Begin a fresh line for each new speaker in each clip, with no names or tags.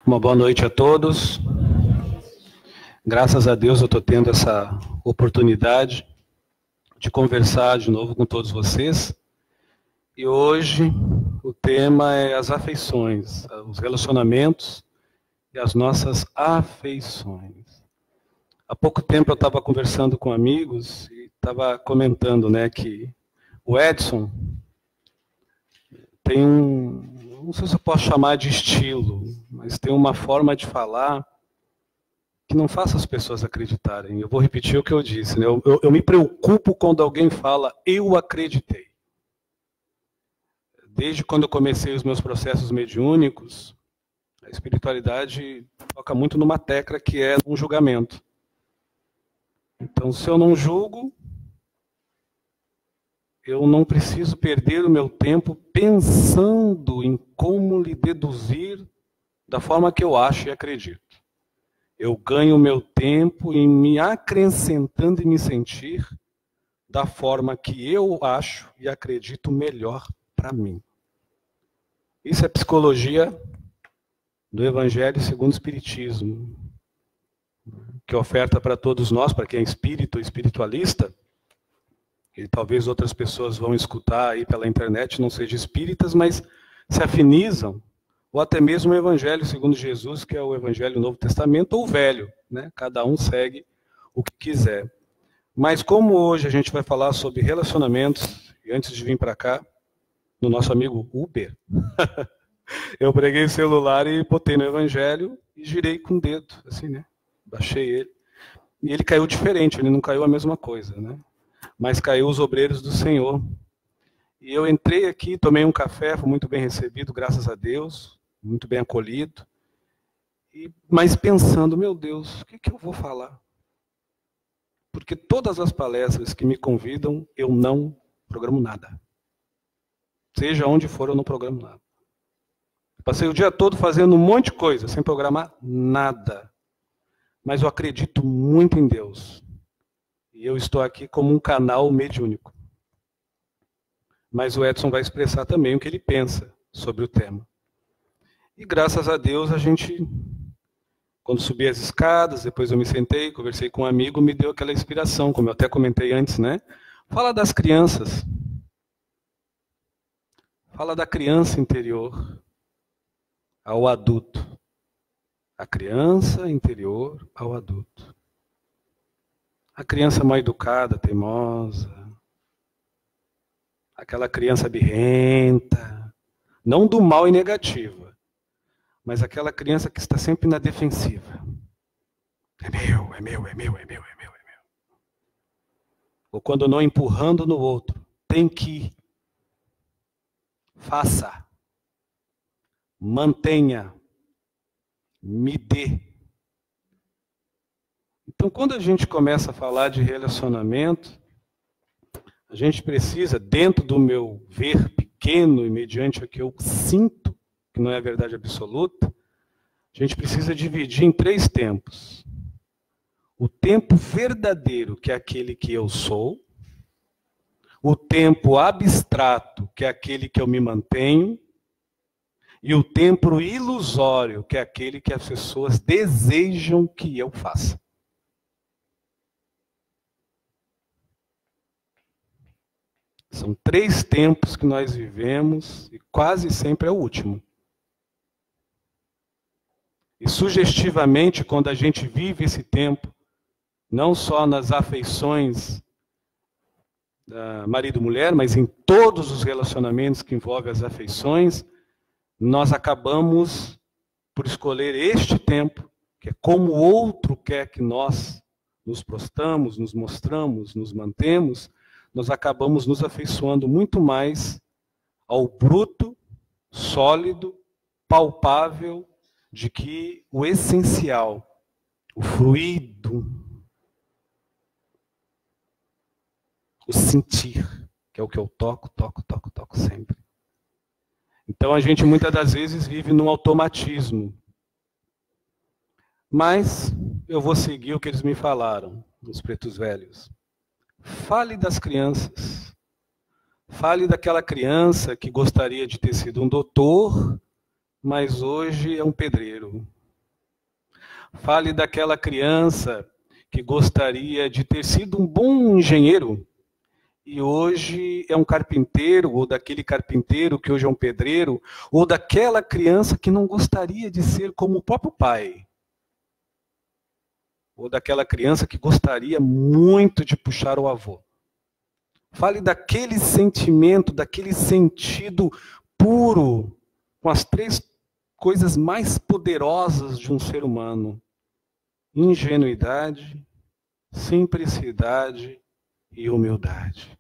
Uma boa noite a todos. Graças a Deus eu estou tendo essa oportunidade de conversar de novo com todos vocês. E hoje o tema é as afeições, os relacionamentos e as nossas afeições. Há pouco tempo eu estava conversando com amigos e estava comentando, que o Edson tem não sei se eu posso chamar de estilo, mas tem uma forma de falar que não faça as pessoas acreditarem. Eu vou repetir o que eu disse. Eu me preocupo quando alguém fala, eu acreditei. Desde quando eu comecei os meus processos mediúnicos, a espiritualidade toca muito numa tecla que é um julgamento. Então, se eu não julgo, eu não preciso perder o meu tempo pensando em como lhe deduzir da forma que eu acho e acredito. Eu ganho o meu tempo em me acrescentando e me sentir da forma que eu acho e acredito melhor para mim. Isso é psicologia do Evangelho segundo o Espiritismo, que oferta para todos nós, para quem é espírita ou espiritualista, e talvez outras pessoas vão escutar aí pela internet, não sejam espíritas, mas se afinizam, ou até mesmo o Evangelho segundo Jesus, que é o Evangelho do Novo Testamento, ou o Velho, Cada um segue o que quiser. Mas como hoje a gente vai falar sobre relacionamentos, e antes de vir para cá, no nosso amigo Uber, eu preguei o celular e botei no Evangelho e girei com o dedo, assim, Baixei ele. E ele caiu diferente, ele não caiu a mesma coisa, Mas caiu os obreiros do Senhor. E eu entrei aqui, tomei um café, fui muito bem recebido, graças a Deus, muito bem acolhido. Mas pensando, meu Deus, o que eu vou falar? Porque todas as palestras que me convidam, eu não programo nada. Seja onde for, eu não programo nada. Passei o dia todo fazendo um monte de coisa, sem programar nada. Mas eu acredito muito em Deus. E eu estou aqui como um canal mediúnico. Mas o Edson vai expressar também o que ele pensa sobre o tema. E graças a Deus, a gente, quando subi as escadas, depois eu me sentei, conversei com um amigo, me deu aquela inspiração, como eu até comentei antes, Fala das crianças. Fala da criança interior ao adulto. A criança interior ao adulto. A criança mal educada, teimosa. Aquela criança birrenta. Não do mal e negativa. Mas aquela criança que está sempre na defensiva. É meu, é meu, é meu, é meu, é meu, é meu. Ou quando não empurrando no outro. Tem que. Faça. Mantenha. Me dê. Então, quando a gente começa a falar de relacionamento, a gente precisa, dentro do meu ver pequeno e mediante o que eu sinto, que não é a verdade absoluta, a gente precisa dividir em 3 tempos. O tempo verdadeiro, que é aquele que eu sou, o tempo abstrato, que é aquele que eu me mantenho, e o tempo ilusório, que é aquele que as pessoas desejam que eu faça. São 3 tempos que nós vivemos e quase sempre é o último. E sugestivamente, quando a gente vive esse tempo, não só nas afeições da marido e mulher, mas em todos os relacionamentos que envolvem as afeições, nós acabamos por escolher este tempo, que é como o outro quer que nós nos prostamos, nos mostramos, nos mantemos, nós acabamos nos afeiçoando muito mais ao bruto, sólido, palpável, de que o essencial, o fluido, o sentir, que é o que eu toco sempre. Então a gente muitas das vezes vive num automatismo. Mas eu vou seguir o que eles me falaram, os pretos velhos. Fale das crianças. Fale daquela criança que gostaria de ter sido um doutor, mas hoje é um pedreiro. Fale daquela criança que gostaria de ter sido um bom engenheiro e hoje é um carpinteiro, ou daquele carpinteiro que hoje é um pedreiro, ou daquela criança que não gostaria de ser como o próprio pai, ou daquela criança que gostaria muito de puxar o avô. Fale daquele sentimento, daquele sentido puro, com as três coisas mais poderosas de um ser humano: ingenuidade, simplicidade e humildade.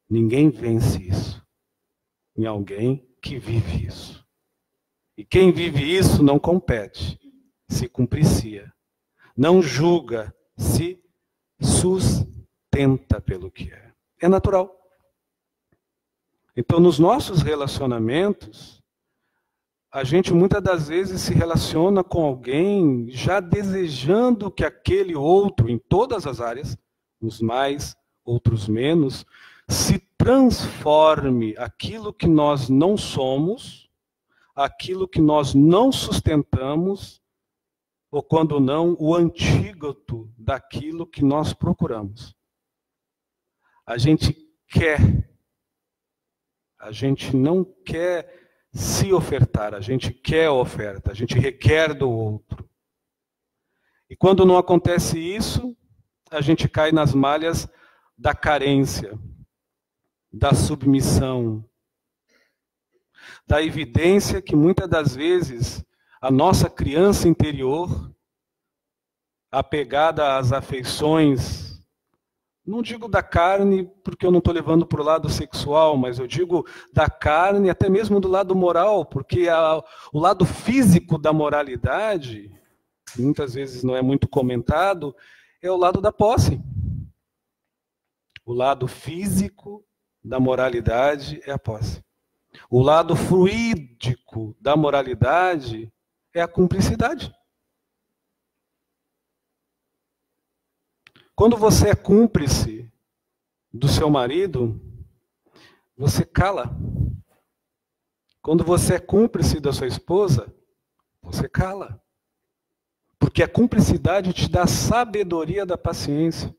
Ninguém vence isso em alguém que vive isso. E quem vive isso não compete, se cumpricia. Não julga, se sustenta pelo que é. É natural. Então, nos nossos relacionamentos, a gente muitas das vezes se relaciona com alguém já desejando que aquele outro, em todas as áreas, uns mais, outros menos, se transforme aquilo que nós não somos, aquilo que nós não sustentamos, ou quando não, o antídoto daquilo que nós procuramos. A gente quer, a gente não quer se ofertar, a gente quer a oferta, a gente requer do outro. E quando não acontece isso, a gente cai nas malhas da carência, da submissão, da evidência que muitas das vezes a nossa criança interior, apegada às afeições, não digo da carne, porque eu não estou levando para o lado sexual, mas eu digo da carne, até mesmo do lado moral, porque o lado físico da moralidade, que muitas vezes não é muito comentado, é o lado da posse. O lado físico da moralidade é a posse. O lado fluídico da moralidade é a cumplicidade. Quando você é cúmplice do seu marido, você cala. Quando você é cúmplice da sua esposa, você cala. Porque a cumplicidade te dá a sabedoria da paciência,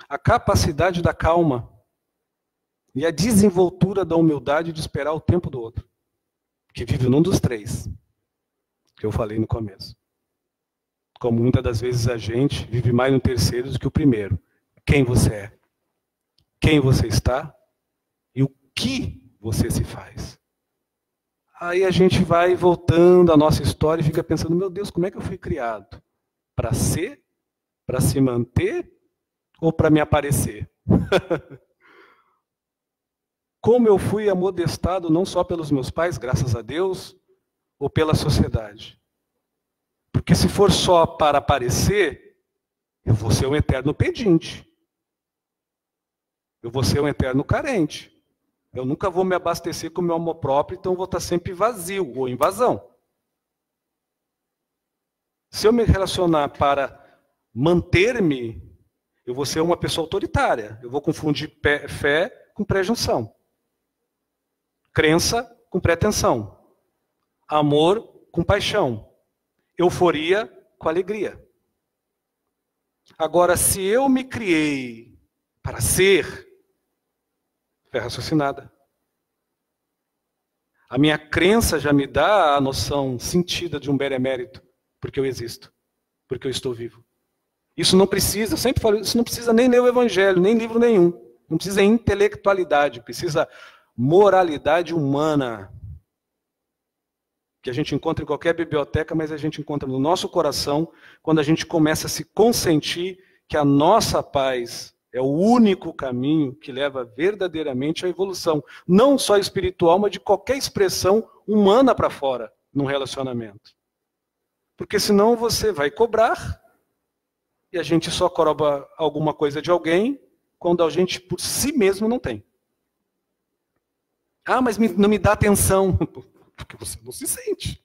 a capacidade da calma e a desenvoltura da humildade de esperar o tempo do outro, que vive num dos três, que eu falei no começo. Como muitas das vezes a gente vive mais no terceiro do que o primeiro. Quem você é, quem você está e o que você se faz. Aí a gente vai voltando à nossa história e fica pensando, meu Deus, como é que eu fui criado? Para ser? Para se manter? Ou para me aparecer? Como eu fui amodestado não só pelos meus pais, graças a Deus, ou pela sociedade. Porque se for só para aparecer, eu vou ser um eterno pedinte. Eu vou ser um eterno carente. Eu nunca vou me abastecer com o meu amor próprio, então eu vou estar sempre vazio ou em vazão. Se eu me relacionar para manter-me, eu vou ser uma pessoa autoritária. Eu vou confundir fé com pré-junção. Crença com pretensão. Amor com paixão. Euforia com alegria. Agora, se eu me criei para ser, fé raciocinada. A minha crença já me dá a noção sentida de um benemérito, porque eu existo, porque eu estou vivo. Isso não precisa, eu sempre falo, isso não precisa nem ler o Evangelho, nem livro nenhum. Não precisa intelectualidade, precisa moralidade humana, que a gente encontra em qualquer biblioteca, mas a gente encontra no nosso coração, quando a gente começa a se consentir que a nossa paz é o único caminho que leva verdadeiramente à evolução, não só espiritual, mas de qualquer expressão humana para fora, num relacionamento. Porque senão você vai cobrar, e a gente só cobra alguma coisa de alguém, quando a gente por si mesmo não tem. Ah, mas não me dá atenção. Porque você não se sente.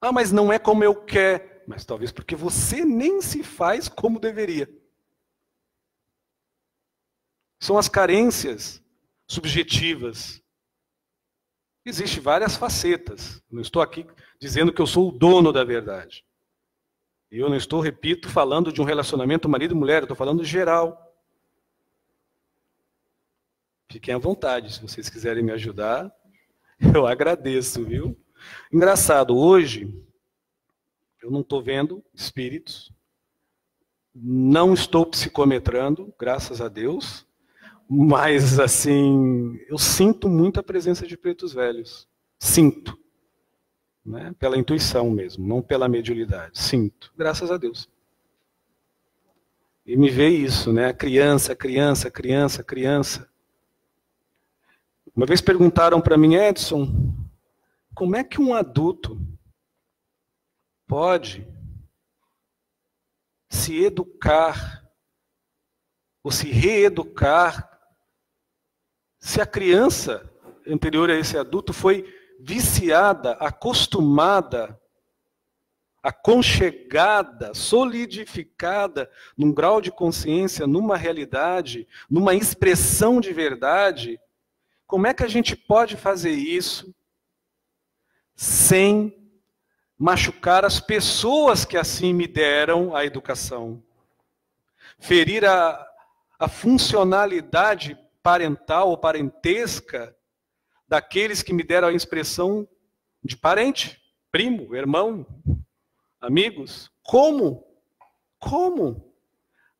Ah, mas não é como eu quero. Mas talvez porque você nem se faz como deveria. São as carências subjetivas. Existem várias facetas. Não estou aqui dizendo que eu sou o dono da verdade. Eu não estou, repito, falando de um relacionamento marido e mulher, eu estou falando geral. Fiquem à vontade, se vocês quiserem me ajudar, eu agradeço, viu? Engraçado, hoje, eu não estou vendo espíritos, não estou psicometrando, graças a Deus, mas, assim, eu sinto muito a presença de pretos velhos. Sinto. Né? Pela intuição mesmo, não pela mediunidade. Sinto, graças a Deus. E me vê isso, né? Criança, criança, criança, criança. Uma vez perguntaram para mim, Edson, como é que um adulto pode se educar ou se reeducar se a criança anterior a esse adulto foi viciada, acostumada, aconchegada, solidificada num grau de consciência, numa realidade, numa expressão de verdade? Como é que a gente pode fazer isso sem machucar as pessoas que assim me deram a educação? Ferir a funcionalidade parental ou parentesca daqueles que me deram a expressão de parente, primo, irmão, amigos? Como? Como?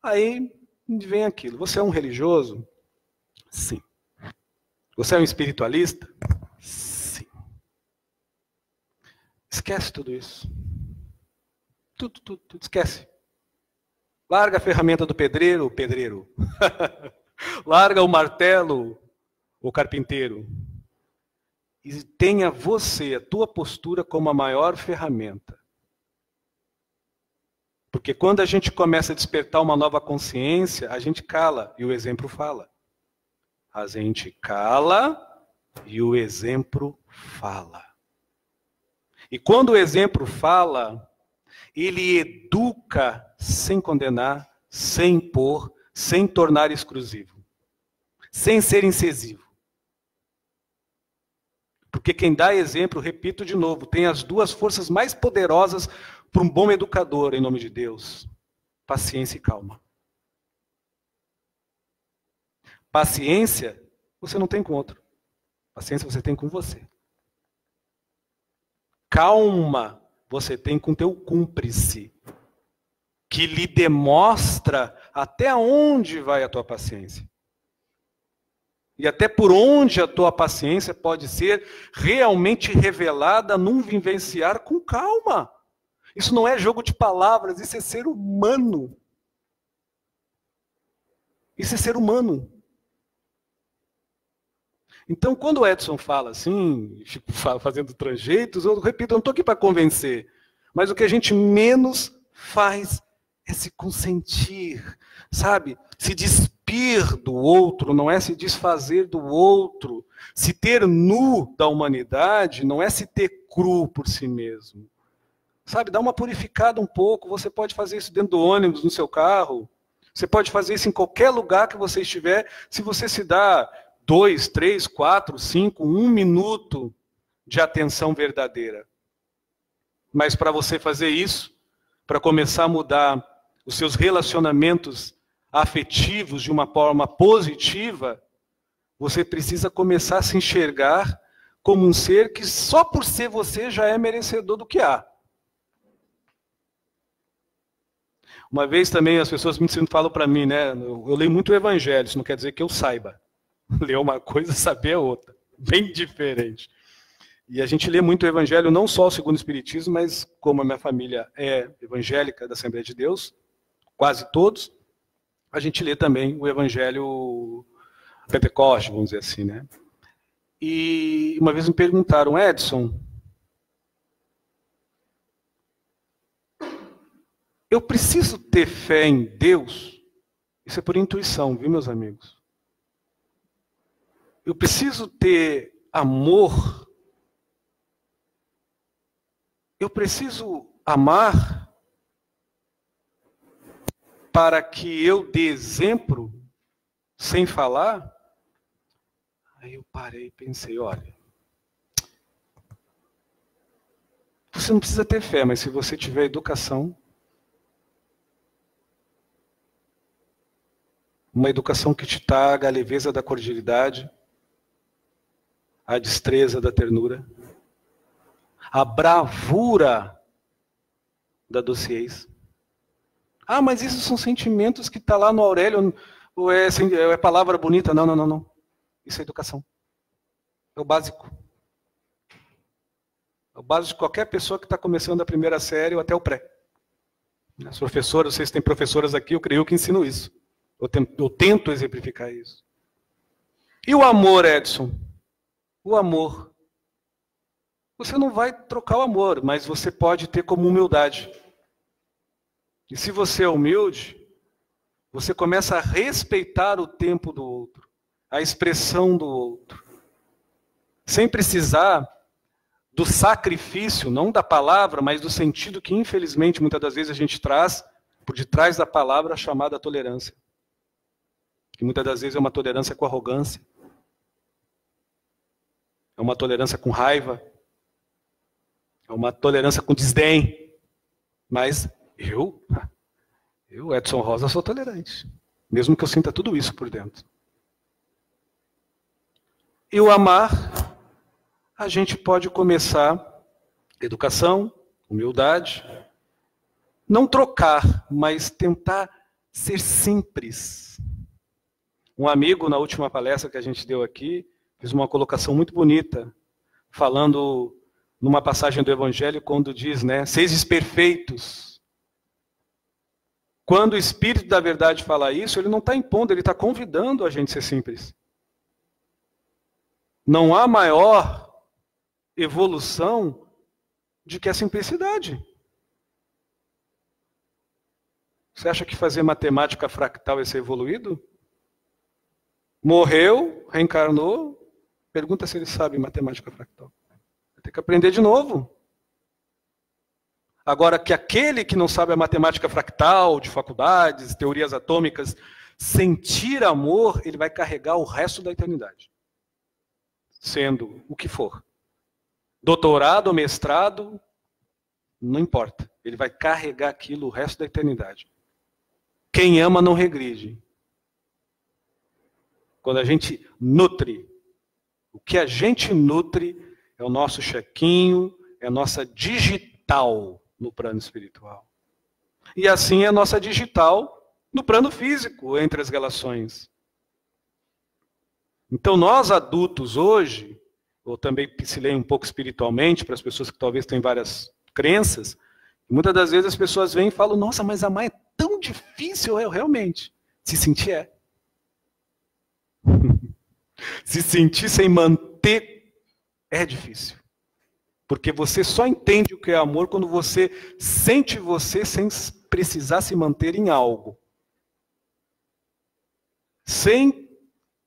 Aí vem aquilo. Você é um religioso? Sim. Você é um espiritualista? Sim. Esquece tudo isso. Tudo, esquece. Larga a ferramenta do pedreiro, o pedreiro. Larga o martelo, o carpinteiro. E tenha você, a tua postura, como a maior ferramenta. Porque quando a gente começa a despertar uma nova consciência, a gente cala e o exemplo fala. A gente cala e o exemplo fala. E quando o exemplo fala, ele educa sem condenar, sem impor, sem tornar exclusivo, sem ser incisivo. Porque quem dá exemplo, repito de novo, tem as duas forças mais poderosas para um bom educador, em nome de Deus: paciência e calma. Paciência você não tem com outro. Paciência você tem com você. Calma você tem com teu cúmplice, que lhe demonstra até onde vai a tua paciência. E até por onde a tua paciência pode ser realmente revelada num vivenciar com calma. Isso não é jogo de palavras, isso é ser humano. Isso é ser humano. Então, quando o Edson fala assim, fazendo trejeitos, eu repito, eu não estou aqui para convencer. Mas o que a gente menos faz é se consentir, sabe? Se despir do outro, não é se desfazer do outro. Se ter nu da humanidade, não é se ter cru por si mesmo. Sabe, dá uma purificada um pouco. Você pode fazer isso dentro do ônibus, no seu carro. Você pode fazer isso em qualquer lugar que você estiver. Se você se dá 2, 3, 4, 5, 1 minuto de atenção verdadeira. Mas para você fazer isso, para começar a mudar os seus relacionamentos afetivos de uma forma positiva, você precisa começar a se enxergar como um ser que só por ser você já é merecedor do que há. Uma vez também as pessoas me falam para mim, né? Eu leio muito o Evangelho, isso não quer dizer que eu saiba. Ler uma coisa, saber a outra. Bem diferente. E a gente lê muito o Evangelho, não só segundo o Espiritismo, mas como a minha família é evangélica da Assembleia de Deus, quase todos, a gente lê também o Evangelho Pentecoste, vamos dizer assim, né? E uma vez me perguntaram, Edson, eu preciso ter fé em Deus? Isso é por intuição, viu, meus amigos? Eu preciso ter amor? Eu preciso amar para que eu dê exemplo sem falar? Aí eu parei e pensei, olha, você não precisa ter fé, mas se você tiver educação, uma educação que te traga a leveza da cordialidade, a destreza da ternura, a bravura da doceez. Ah, mas isso são sentimentos que está lá no Aurélio, ou é palavra bonita? Não, não, não, não. Isso é educação. É o básico. É o básico de qualquer pessoa que está começando a primeira série ou até o pré. As professoras, vocês têm professoras aqui, eu creio que ensino isso. Eu tento exemplificar isso. E o amor, Edson? O amor. Você não vai trocar o amor, mas você pode ter como humildade. E se você é humilde, você começa a respeitar o tempo do outro, a expressão do outro. Sem precisar do sacrifício, não da palavra, mas do sentido que, infelizmente, muitas das vezes a gente traz por detrás da palavra chamada tolerância. Que muitas das vezes é uma tolerância com arrogância. É uma tolerância com raiva. É uma tolerância com desdém. Mas eu, Edson Rosa, sou tolerante. Mesmo que eu sinta tudo isso por dentro. E o amar, a gente pode começar educação, humildade, não trocar, mas tentar ser simples. Um amigo, na última palestra que a gente deu aqui, fez uma colocação muito bonita, falando numa passagem do Evangelho, quando diz, né, sejais perfeitos. Quando o Espírito da Verdade fala isso, ele não está impondo, ele está convidando a gente a ser simples. Não há maior evolução de que a simplicidade. Você acha que fazer matemática fractal é ser evoluído? Morreu, reencarnou, pergunta se ele sabe matemática fractal. Vai ter que aprender de novo. Agora, que aquele que não sabe a matemática fractal, de faculdades, teorias atômicas, sentir amor, ele vai carregar o resto da eternidade. Sendo o que for. Doutorado ou mestrado, não importa. Ele vai carregar aquilo o resto da eternidade. Quem ama não regride. Quando a gente nutre, o que a gente nutre é o nosso chequinho, é a nossa digital no plano espiritual. E assim é a nossa digital no plano físico, entre as relações. Então nós adultos hoje, ou também pincelei um pouco espiritualmente, para as pessoas que talvez tenham várias crenças, muitas das vezes as pessoas vêm e falam, nossa, mas amar é tão difícil, realmente. Se sentir é. Se sentir sem manter é difícil. Porque você só entende o que é amor quando você sente você sem precisar se manter em algo. Sem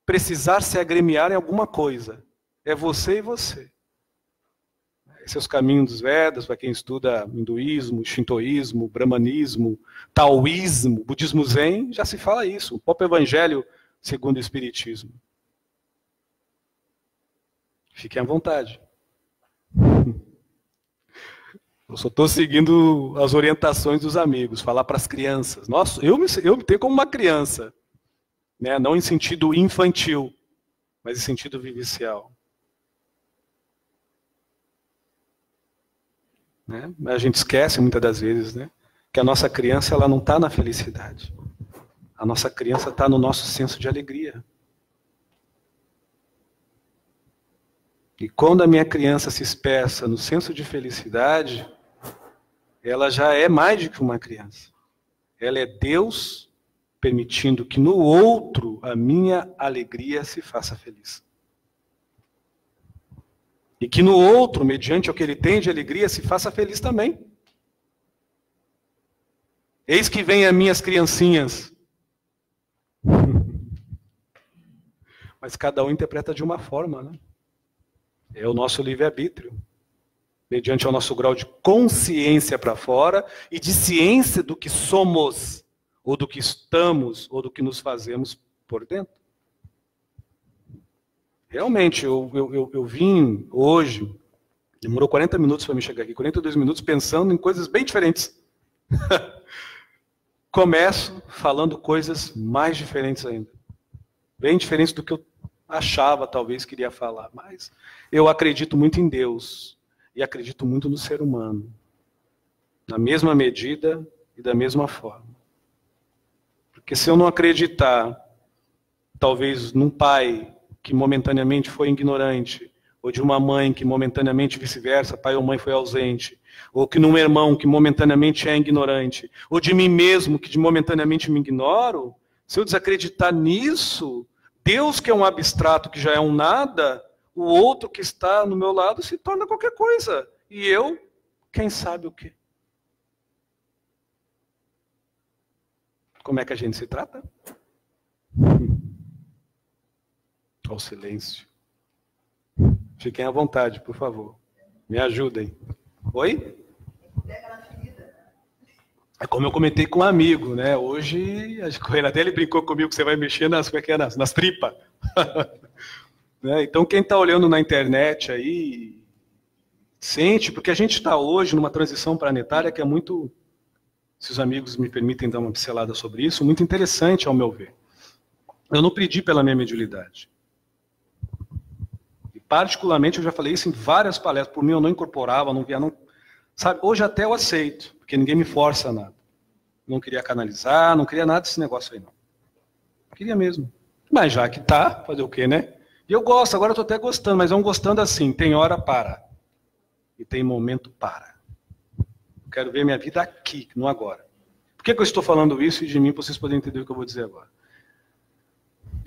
precisar se agremiar em alguma coisa. É você e você. Esses são os caminhos dos Vedas, para quem estuda hinduísmo, shintoísmo, brahmanismo, taoísmo, budismo zen, já se fala isso. O próprio evangelho segundo o espiritismo. Fiquem à vontade. Eu só estou seguindo as orientações dos amigos, falar para as crianças. Nossa, eu me tenho como uma criança, né? Não em sentido infantil, mas em sentido vivencial. Né? A gente esquece muitas das vezes, né, que a nossa criança ela não está na felicidade. A nossa criança está no nosso senso de alegria. E quando a minha criança se expressa no senso de felicidade, ela já é mais do que uma criança. Ela é Deus permitindo que no outro a minha alegria se faça feliz. E que no outro, mediante o que ele tem de alegria, se faça feliz também. Eis que vem as minhas criancinhas. Mas cada um interpreta de uma forma, né? É o nosso livre-arbítrio. Mediante o nosso grau de consciência para fora e de ciência do que somos, ou do que estamos, ou do que nos fazemos por dentro. Realmente, eu vim hoje Demorou 40 minutos para me chegar aqui, 42 minutos pensando em coisas bem diferentes. Começo falando coisas mais diferentes ainda. Bem diferentes do que eu achava, talvez, queria falar. Mas eu acredito muito em Deus e acredito muito no ser humano. Na mesma medida e da mesma forma. Porque se eu não acreditar, talvez, num pai que momentaneamente foi ignorante, ou de uma mãe que momentaneamente vice-versa, pai ou mãe foi ausente, ou que num irmão que momentaneamente é ignorante, ou de mim mesmo que momentaneamente me ignoro, se eu desacreditar nisso, Deus que é um abstrato, que já é um nada, o outro que está no meu lado se torna qualquer coisa. E eu, quem sabe o quê? Como é que a gente se trata? Ao silêncio. Fiquem à vontade, por favor. Me ajudem. Oi? É como eu comentei com um amigo, né? Hoje, a dele brincou comigo que você vai mexer nas tripas. Né? Então, quem está olhando na internet aí, sente, porque a gente está hoje numa transição planetária que é muito, se os amigos me permitem dar uma pincelada sobre isso, muito interessante ao meu ver. Eu não pedi pela minha mediunidade. Particularmente, eu já falei isso em várias palestras. Por mim, eu não incorporava, não via, não. Sabe, hoje até eu aceito, porque ninguém me força a nada. Não queria canalizar, não queria nada desse negócio aí, não. Queria mesmo. Mas já que tá, fazer o quê, né? E eu gosto, agora eu tô até gostando, mas é um gostando assim, tem hora para. E tem momento para. Quero ver minha vida aqui, não agora. Por que eu estou falando isso e de mim, para vocês poderem entender o que eu vou dizer agora?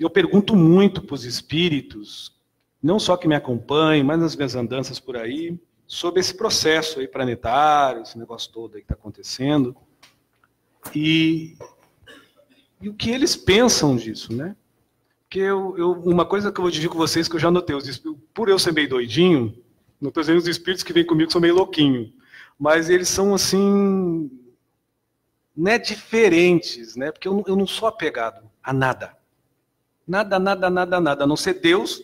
Eu pergunto muito para os espíritos, não só que me acompanhem, mas nas minhas andanças por aí, sobre esse processo aí planetário, esse negócio todo aí que está acontecendo. E o que eles pensam disso, né? Porque uma coisa que eu vou dividir com vocês, que eu já notei, por eu ser meio doidinho, não estou dizendo os espíritos que vêm comigo são meio louquinhos, mas eles são assim, né, diferentes, né? Porque eu não sou apegado a nada. Nada, a não ser Deus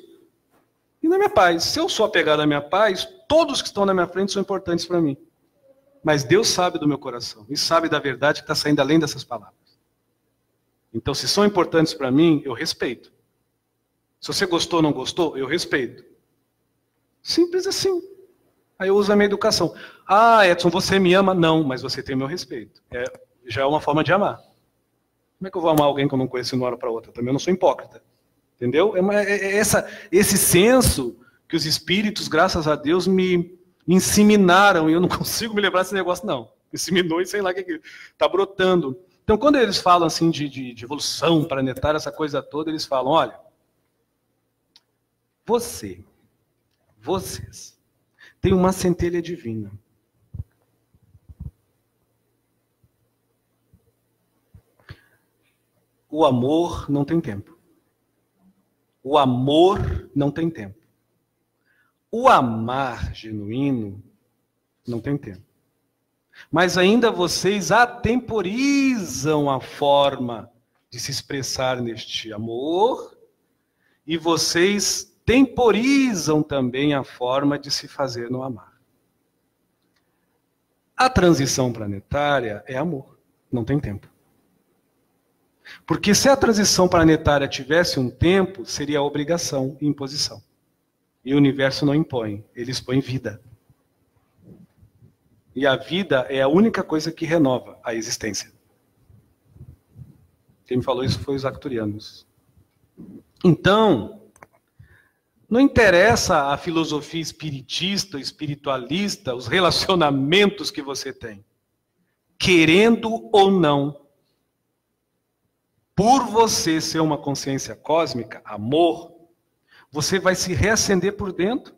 e na minha paz. Se eu sou apegado à minha paz, todos que estão na minha frente são importantes para mim. Mas Deus sabe do meu coração e sabe da verdade que está saindo além dessas palavras. Então, se são importantes para mim, eu respeito. Se você gostou ou não gostou, eu respeito. Simples assim. Aí eu uso a minha educação. Ah, Edson, você me ama? Não, mas você tem meu respeito. Já é uma forma de amar. Como é que eu vou amar alguém que eu não conheço de uma hora para outra? Também eu não sou hipócrita. Entendeu? Esse senso que os espíritos, graças a Deus, me inseminaram, e eu não consigo me lembrar desse negócio, não. Inseminou e sei lá o que está brotando. Então, quando eles falam assim de evolução planetária, essa coisa toda, eles falam, olha, vocês, têm uma centelha divina. O amor não tem tempo. O amor não tem tempo. O amar genuíno não tem tempo. Mas ainda vocês atemporizam a forma de se expressar neste amor e vocês temporizam também a forma de se fazer no amar. A transição planetária é amor, não tem tempo. Porque se a transição planetária tivesse um tempo, seria obrigação e imposição. E o universo não impõe, ele expõe vida. E a vida é a única coisa que renova a existência. Quem me falou isso foi os arcturianos. Então, não interessa a filosofia espiritista, espiritualista, os relacionamentos que você tem. Querendo ou não, por você ser uma consciência cósmica, amor, você vai se reacender por dentro.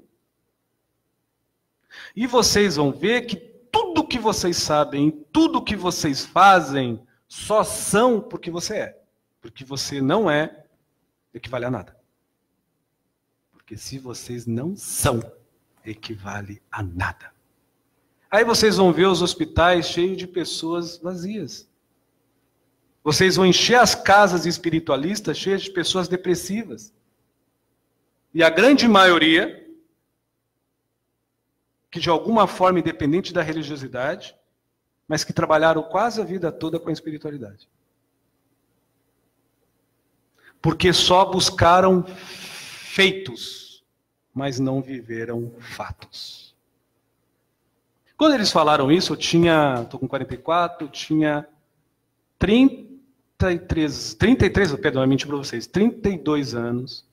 E vocês vão ver que tudo que vocês sabem, tudo que vocês fazem, só são porque você é. Porque você não é, equivale a nada. Porque se vocês não são, equivale a nada. Aí vocês vão ver os hospitais cheios de pessoas vazias. Vocês vão encher as casas espiritualistas cheias de pessoas depressivas. E a grande maioria que de alguma forma, independente da religiosidade, mas que trabalharam quase a vida toda com a espiritualidade. Porque só buscaram feitos, mas não viveram fatos. Quando eles falaram isso, estou com 44, eu tinha 32 anos.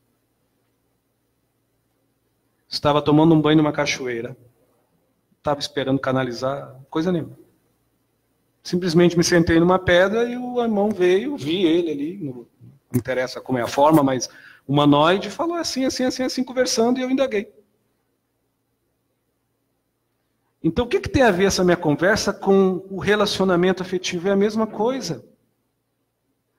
Estava tomando um banho numa cachoeira. Estava esperando canalizar, coisa nenhuma. Simplesmente me sentei numa pedra e o irmão veio, vi ele ali, não interessa como é a forma, mas humanoide, falou assim, conversando, e eu indaguei. Então, o que tem a ver essa minha conversa com o relacionamento afetivo? É a mesma coisa.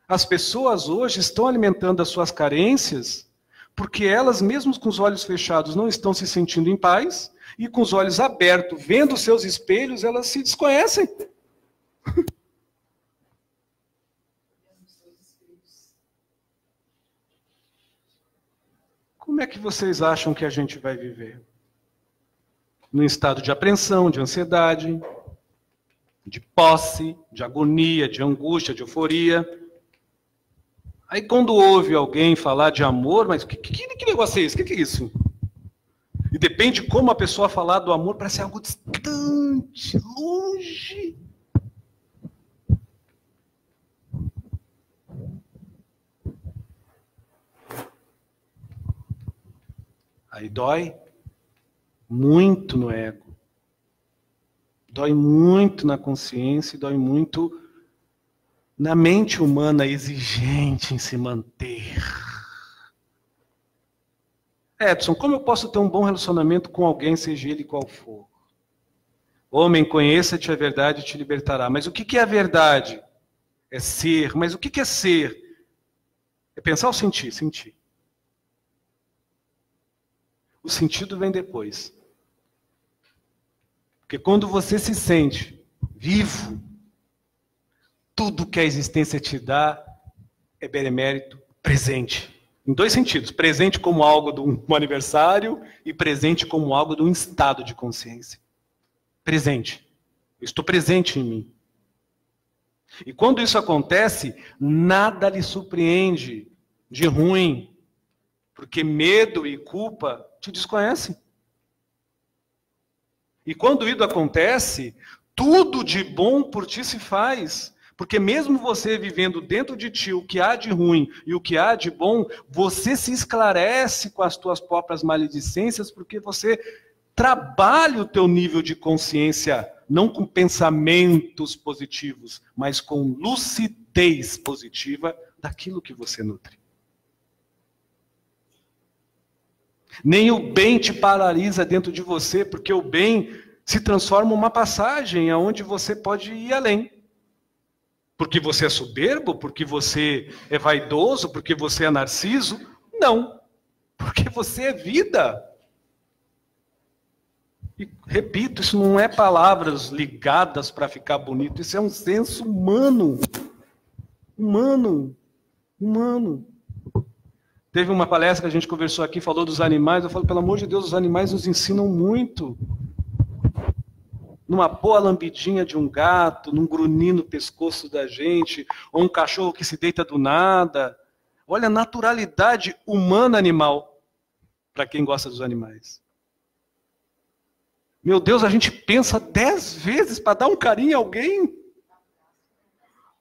As pessoas hoje estão alimentando as suas carências porque elas, mesmo com os olhos fechados, não estão se sentindo em paz, e com os olhos abertos, vendo os seus espelhos, elas se desconhecem. Como é que vocês acham que a gente vai viver? Num estado de apreensão, de ansiedade, de posse, de agonia, de angústia, de euforia. Aí quando ouve alguém falar de amor, mas que negócio é esse? O que é isso? E depende de como a pessoa falar do amor, parece algo distante, longe. Aí dói muito no ego. Dói muito na consciência e dói muito na mente humana exigente em se manter. Edson, como eu posso ter um bom relacionamento com alguém, seja ele qual for? Homem, conheça-te, a verdade te libertará. Mas o que é a verdade? É ser. Mas o que é ser? É pensar ou sentir? Sentir. O sentido vem depois. Porque quando você se sente vivo, tudo que a existência te dá é benemérito presente. Em dois sentidos. Presente como algo de um aniversário e presente como algo de um estado de consciência. Presente. Eu estou presente em mim. E quando isso acontece, nada lhe surpreende de ruim. Porque medo e culpa te desconhecem. E quando isso acontece, tudo de bom por ti se faz. Porque mesmo você vivendo dentro de ti o que há de ruim e o que há de bom, você se esclarece com as tuas próprias maledicências, porque você trabalha o teu nível de consciência, não com pensamentos positivos, mas com lucidez positiva daquilo que você nutre. Nem o bem te paralisa dentro de você, porque o bem se transforma em uma passagem aonde você pode ir além. Porque você é soberbo? Porque você é vaidoso? Porque você é narciso? Não. Porque você é vida. E, repito, isso não é palavras ligadas para ficar bonito. Isso é um senso humano. Humano. Teve uma palestra que a gente conversou aqui, falou dos animais. Eu falo, pelo amor de Deus, os animais nos ensinam muito. Numa boa lambidinha de um gato, num grunir no pescoço da gente, ou um cachorro que se deita do nada. Olha a naturalidade humana animal, para quem gosta dos animais. Meu Deus, a gente pensa 10 vezes para dar um carinho a alguém,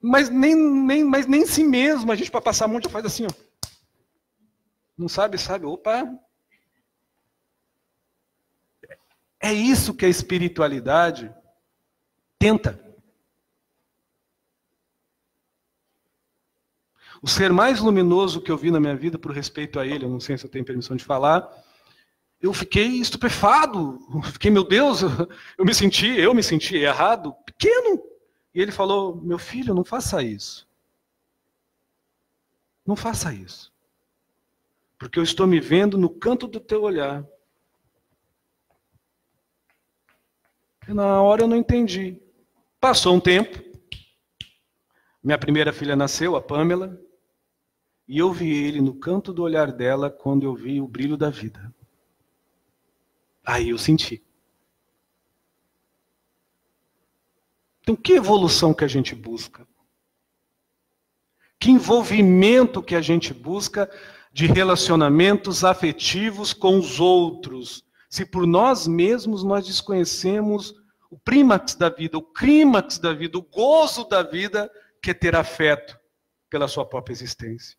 mas nem si mesmo. A gente, para passar a mão, já faz assim, ó. Não sabe, opa. É isso que a espiritualidade tenta. O ser mais luminoso que eu vi na minha vida, por respeito a ele, eu não sei se eu tenho permissão de falar, eu fiquei estupefado. Fiquei, meu Deus, eu me senti errado, pequeno. E ele falou, meu filho, não faça isso. Não faça isso. Porque eu estou me vendo no canto do teu olhar. E na hora eu não entendi. Passou um tempo. Minha primeira filha nasceu, a Pamela. E eu vi ele no canto do olhar dela quando eu vi o brilho da vida. Aí eu senti. Então, que evolução que a gente busca? Que envolvimento que a gente busca de relacionamentos afetivos com os outros, se por nós mesmos nós desconhecemos o clímax da vida, o gozo da vida, que é ter afeto pela sua própria existência.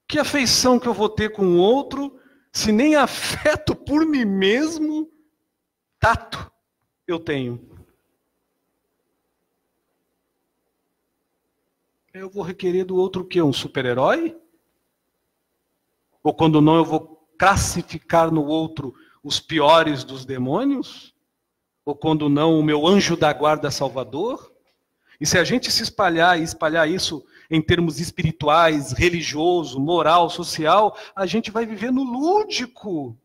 Que afeição que eu vou ter com o outro, se nem afeto por mim mesmo, tato, eu tenho? Eu vou requerer do outro o quê? Um super-herói? Ou quando não, eu vou classificar no outro os piores dos demônios? Ou quando não, o meu anjo da guarda salvador? E se a gente se espalhar e espalhar isso em termos espirituais, religioso, moral, social, a gente vai viver no lúdico.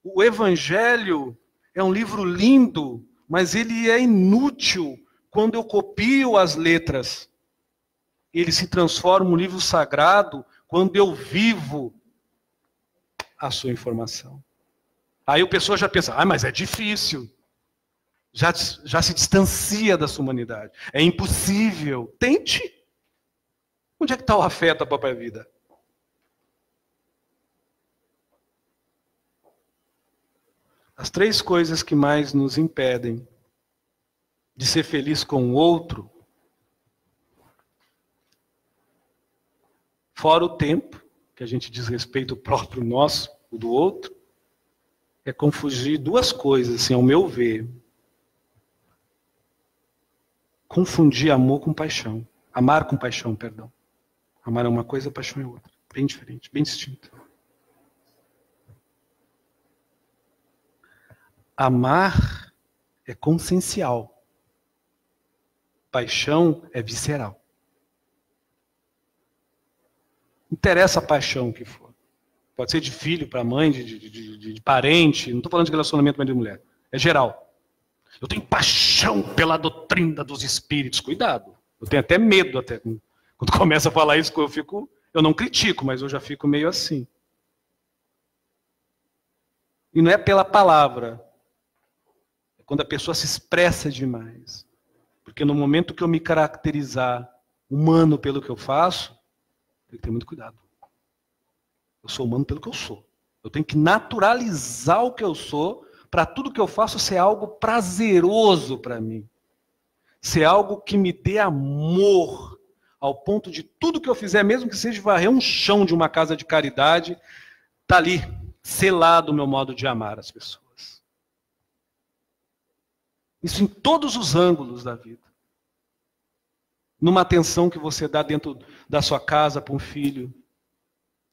O Evangelho é um livro lindo, mas ele é inútil quando eu copio as letras. Ele se transforma um livro sagrado quando eu vivo a sua informação. Aí o pessoa já pensa, mas é difícil. Já se distancia da sua humanidade. É impossível. Tente. Onde é que está o afeto da própria vida? As 3 coisas que mais nos impedem de ser feliz com o outro, fora o tempo, que a gente diz respeito ao próprio nosso, o do outro, é confundir 2 coisas, assim, ao meu ver. Confundir amor com paixão. Amar com paixão, perdão. Amar é uma coisa, paixão é outra. Bem diferente, bem distinto. Amar é consciencial. Paixão é visceral. Não interessa a paixão que for. Pode ser de filho para mãe, de parente. Não estou falando de relacionamento marido e mulher. É geral. Eu tenho paixão pela doutrina dos espíritos. Cuidado. Eu tenho até medo. Quando começa a falar isso, eu não critico, mas eu já fico meio assim. E não é pela palavra. É quando a pessoa se expressa demais. Porque no momento que eu me caracterizar humano pelo que eu faço, tem que ter muito cuidado. Eu sou humano pelo que eu sou. Eu tenho que naturalizar o que eu sou para tudo que eu faço ser algo prazeroso para mim. Ser algo que me dê amor, ao ponto de tudo que eu fizer, mesmo que seja varrer um chão de uma casa de caridade, está ali, selado o meu modo de amar as pessoas. Isso em todos os ângulos da vida. Numa atenção que você dá dentro da sua casa para um filho.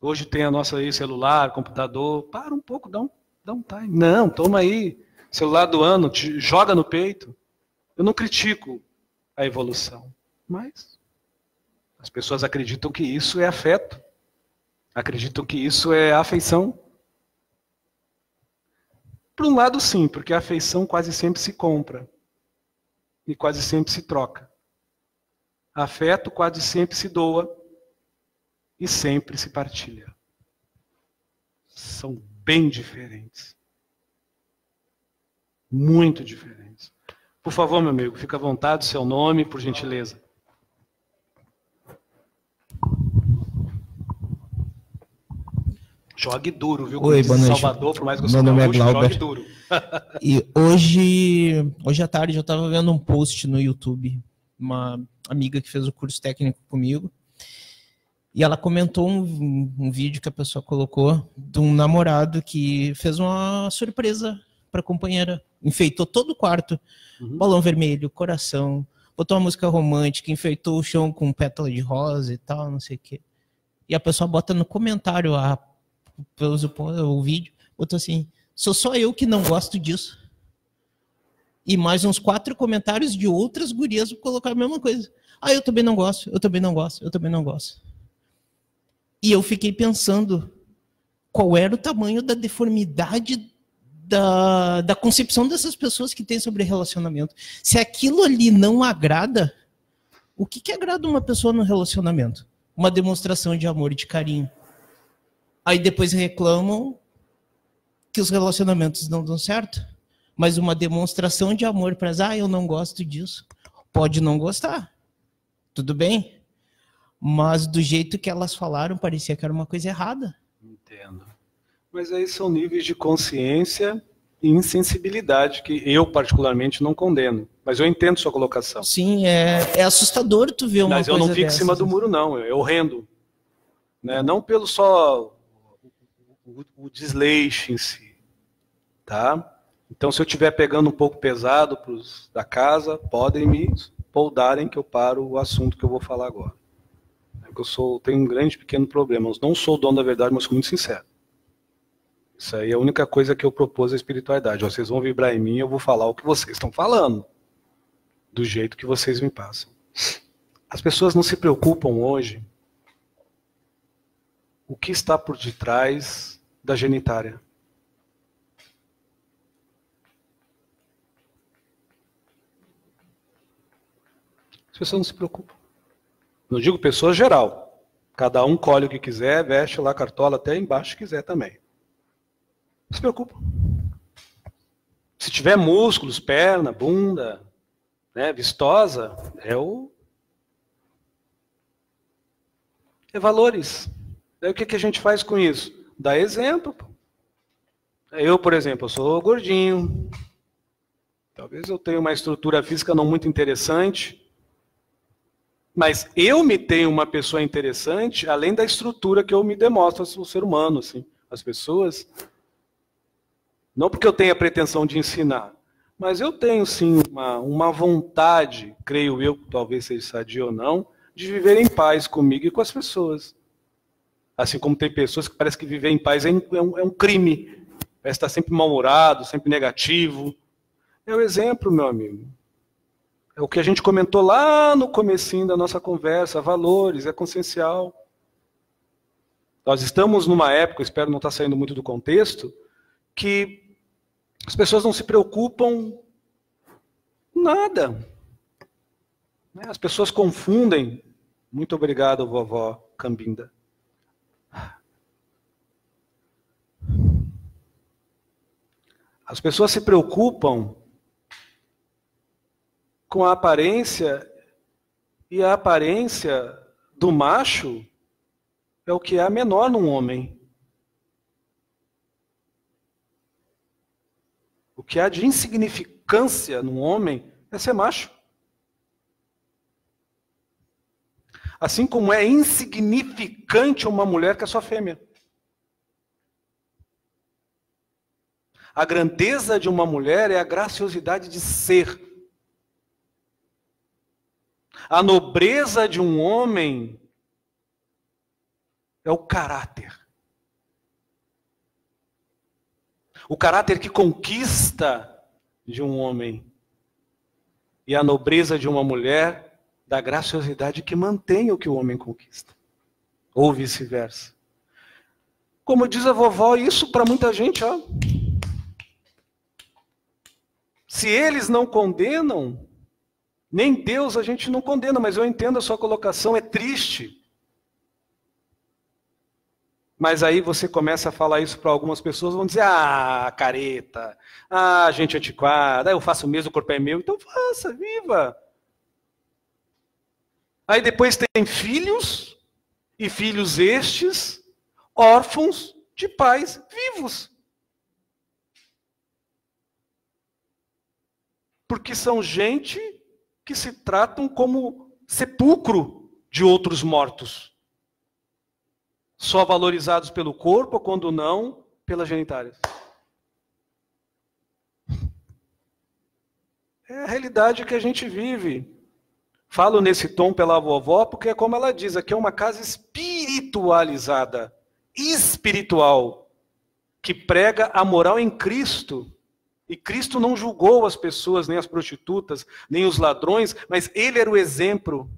Hoje tem a nossa aí, celular, computador. Para um pouco, dá um time. Não, toma aí, celular do ano, joga no peito. Eu não critico a evolução, mas as pessoas acreditam que isso é afeto. Acreditam que isso é afeição. Por um lado, sim, porque a afeição quase sempre se compra. E quase sempre se troca. Afeto quase sempre se doa. E sempre se partilha. São bem diferentes. Muito diferentes. Por favor, meu amigo, fica à vontade, seu nome, por gentileza. Jogue duro, viu?
Oi, boa noite.
Salvador, por mais que eu sou gaúcho, jogue duro.
E hoje à tarde eu estava vendo um post no YouTube, uma amiga que fez o curso técnico comigo, e ela comentou um vídeo que a pessoa colocou de um namorado que fez uma surpresa para a companheira. Enfeitou todo o quarto, balão vermelho, coração, botou uma música romântica, enfeitou o chão com pétala de rosa e tal, não sei o quê. E a pessoa bota no comentário o vídeo, botou assim, sou só eu que não gosto disso. E mais uns 4 comentários de outras gurias colocaram a mesma coisa. Ah, eu também não gosto, eu também não gosto, eu também não gosto. E eu fiquei pensando qual era o tamanho da deformidade da concepção dessas pessoas que têm sobre relacionamento. Se aquilo ali não agrada, o que agrada uma pessoa no relacionamento? Uma demonstração de amor e de carinho. Aí depois reclamam que os relacionamentos não dão certo. Mas uma demonstração de amor para eu não gosto disso. Pode não gostar. Tudo bem? Mas do jeito que elas falaram, parecia que era uma coisa errada.
Entendo. Mas aí são níveis de consciência e insensibilidade que eu particularmente não condeno. Mas eu entendo sua colocação.
Sim, é assustador tu ver uma coisa
dessas. Mas eu não fico
dessas.
em cima do muro, não. É horrendo. Né? Não pelo só o desleixo em si. Tá? Então, se eu estiver pegando um pouco pesado para os da casa, podem me poldarem que eu paro o assunto que eu vou falar agora. Eu tenho um grande pequeno problema. Eu não sou o dono da verdade, mas sou muito sincero. Isso aí é a única coisa que eu propus à espiritualidade. Vocês vão vibrar em mim e eu vou falar o que vocês estão falando. Do jeito que vocês me passam. As pessoas não se preocupam hoje o que está por detrás da genitária. As pessoas não se preocupam. Não digo pessoa geral. Cada um colhe o que quiser, veste lá a cartola até embaixo se quiser também. Não se preocupa. Se tiver músculos, perna, bunda, né, vistosa, é valores. Aí o que a gente faz com isso? Dá exemplo. Eu, por exemplo, eu sou gordinho. Talvez eu tenha uma estrutura física não muito interessante. Mas eu me tenho uma pessoa interessante, além da estrutura que eu me demonstro ao ser humano, assim, as pessoas. Não porque eu tenha pretensão de ensinar, mas eu tenho sim uma vontade, creio eu, talvez seja sadia ou não, de viver em paz comigo e com as pessoas. Assim como tem pessoas que parecem que viver em paz é um crime. Parece estar sempre mal-humorado, sempre negativo. É o exemplo, meu amigo. É o que a gente comentou lá no comecinho da nossa conversa, valores, é consciencial. Nós estamos numa época, espero não estar saindo muito do contexto, que as pessoas não se preocupam com nada. As pessoas confundem. Muito obrigado, vovó Cambinda. As pessoas se preocupam com a aparência, e a aparência do macho é o que há menor num homem. O que há de insignificância num homem é ser macho. Assim como é insignificante uma mulher que é só fêmea. A grandeza de uma mulher é a graciosidade de ser. A nobreza de um homem é o caráter. O caráter que conquista de um homem. E a nobreza de uma mulher da graciosidade que mantém o que o homem conquista. Ou vice-versa. Como diz a vovó, isso para muita gente, ó. Se eles não condenam, nem Deus a gente não condena, mas eu entendo a sua colocação, é triste. Mas aí você começa a falar isso para algumas pessoas, vão dizer, careta, gente antiquada, eu faço mesmo, o corpo é meu, então faça, viva. Aí depois tem filhos, e filhos estes, órfãos de pais vivos. Porque são gente que se tratam como sepulcro de outros mortos. Só valorizados pelo corpo, quando não, pelas genitárias. É a realidade que a gente vive. Falo nesse tom pela vovó, porque é como ela diz, aqui é uma casa espiritualizada, espiritual, que prega a moral em Cristo. E Cristo não julgou as pessoas, nem as prostitutas, nem os ladrões, mas ele era o exemplo.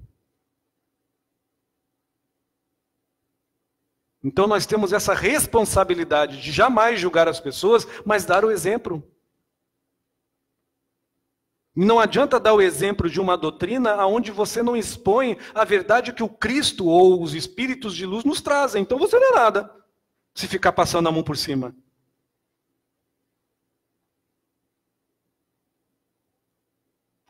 Então nós temos essa responsabilidade de jamais julgar as pessoas, mas dar o exemplo. Não adianta dar o exemplo de uma doutrina onde você não expõe a verdade que o Cristo ou os espíritos de luz nos trazem. Então você não é nada, se ficar passando a mão por cima.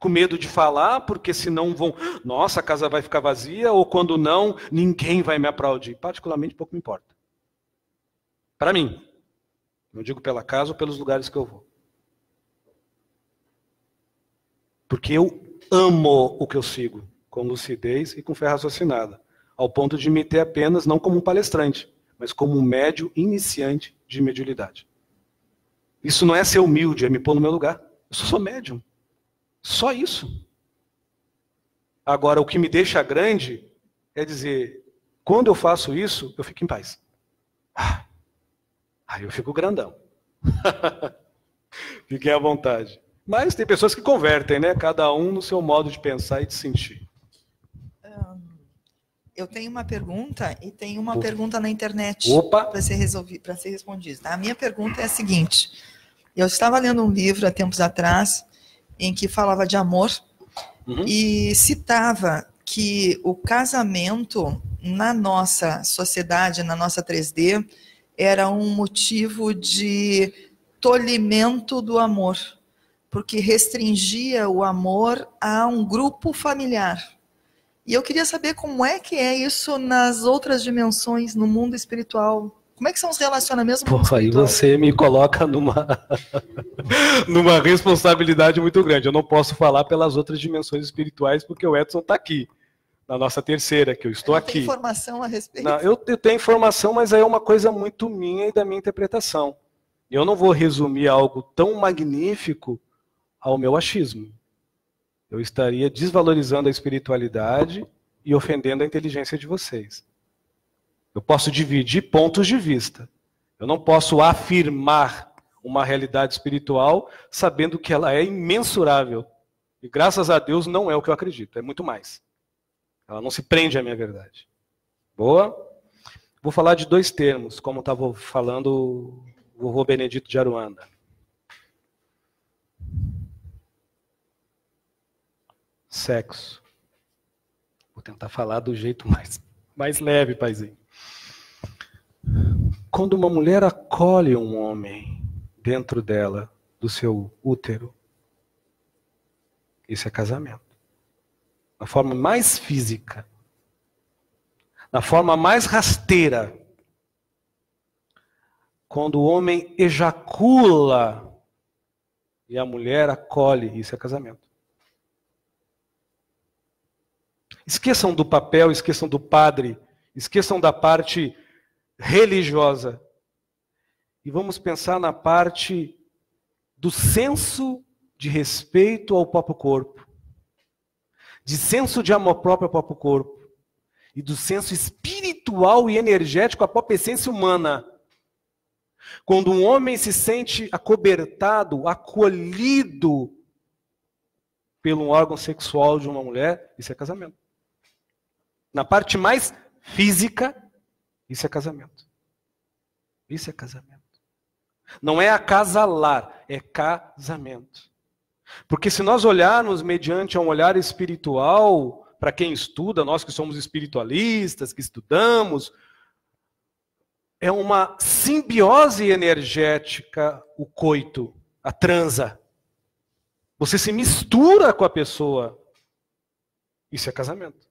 com medo de falar, porque senão vão, nossa, a casa vai ficar vazia, ou quando não, ninguém vai me aplaudir. Particularmente, pouco me importa. Para mim. Não digo pela casa ou pelos lugares que eu vou. Porque eu amo o que eu sigo, com lucidez e com fé raciocinada, ao ponto de me ter apenas, não como um palestrante, mas como um médio iniciante de mediunidade. Isso não é ser humilde, é me pôr no meu lugar. Eu sou médium. Só isso. Agora, o que me deixa grande é dizer, quando eu faço isso, eu fico em paz. Aí eu fico grandão. Fiquem à vontade. Mas tem pessoas que convertem, né? Cada um no seu modo de pensar e de sentir.
Eu tenho uma pergunta e tem uma pergunta na internet para ser respondida. Tá? A minha pergunta é a seguinte. Eu estava lendo um livro há tempos atrás em que falava de amor e citava que o casamento na nossa sociedade, na nossa 3D, era um motivo de tolimento do amor, porque restringia o amor a um grupo familiar. E eu queria saber como é que é isso nas outras dimensões, no mundo espiritual. Como é que são os relacionamentos no mundo espiritual? Aí
você me coloca numa responsabilidade muito grande. Eu não posso falar pelas outras dimensões espirituais, porque o Edson está aqui. Na nossa terceira, que eu estou aqui.
Tem informação a respeito?
Não, eu tenho informação, mas aí é uma coisa muito minha e da minha interpretação. Eu não vou resumir algo tão magnífico ao meu achismo. Eu estaria desvalorizando a espiritualidade e ofendendo a inteligência de vocês. Eu posso dividir pontos de vista. Eu não posso afirmar uma realidade espiritual sabendo que ela é imensurável. E graças a Deus não é o que eu acredito, é muito mais. Ela não se prende à minha verdade. Boa? Vou falar de dois termos, como estava falando o vovô Benedito de Aruanda. Sexo. Vou tentar falar do jeito mais leve, paizinho. Quando uma mulher acolhe um homem dentro dela, do seu útero, isso é casamento. Na forma mais física, na forma mais rasteira, quando o homem ejacula e a mulher acolhe, isso é casamento. Esqueçam do papel, esqueçam do padre, esqueçam da parte religiosa e vamos pensar na parte do senso de respeito ao próprio corpo, de senso de amor próprio ao próprio corpo e do senso espiritual e energético à própria essência humana. Quando um homem se sente acobertado, acolhido pelo órgão sexual de uma mulher, isso é casamento. Na parte mais física, isso é casamento. Isso é casamento. Não é acasalar, é casamento. Porque se nós olharmos mediante um olhar espiritual, para quem estuda, nós que somos espiritualistas, que estudamos, é uma simbiose energética o coito, a transa. Você se mistura com a pessoa. Isso é casamento.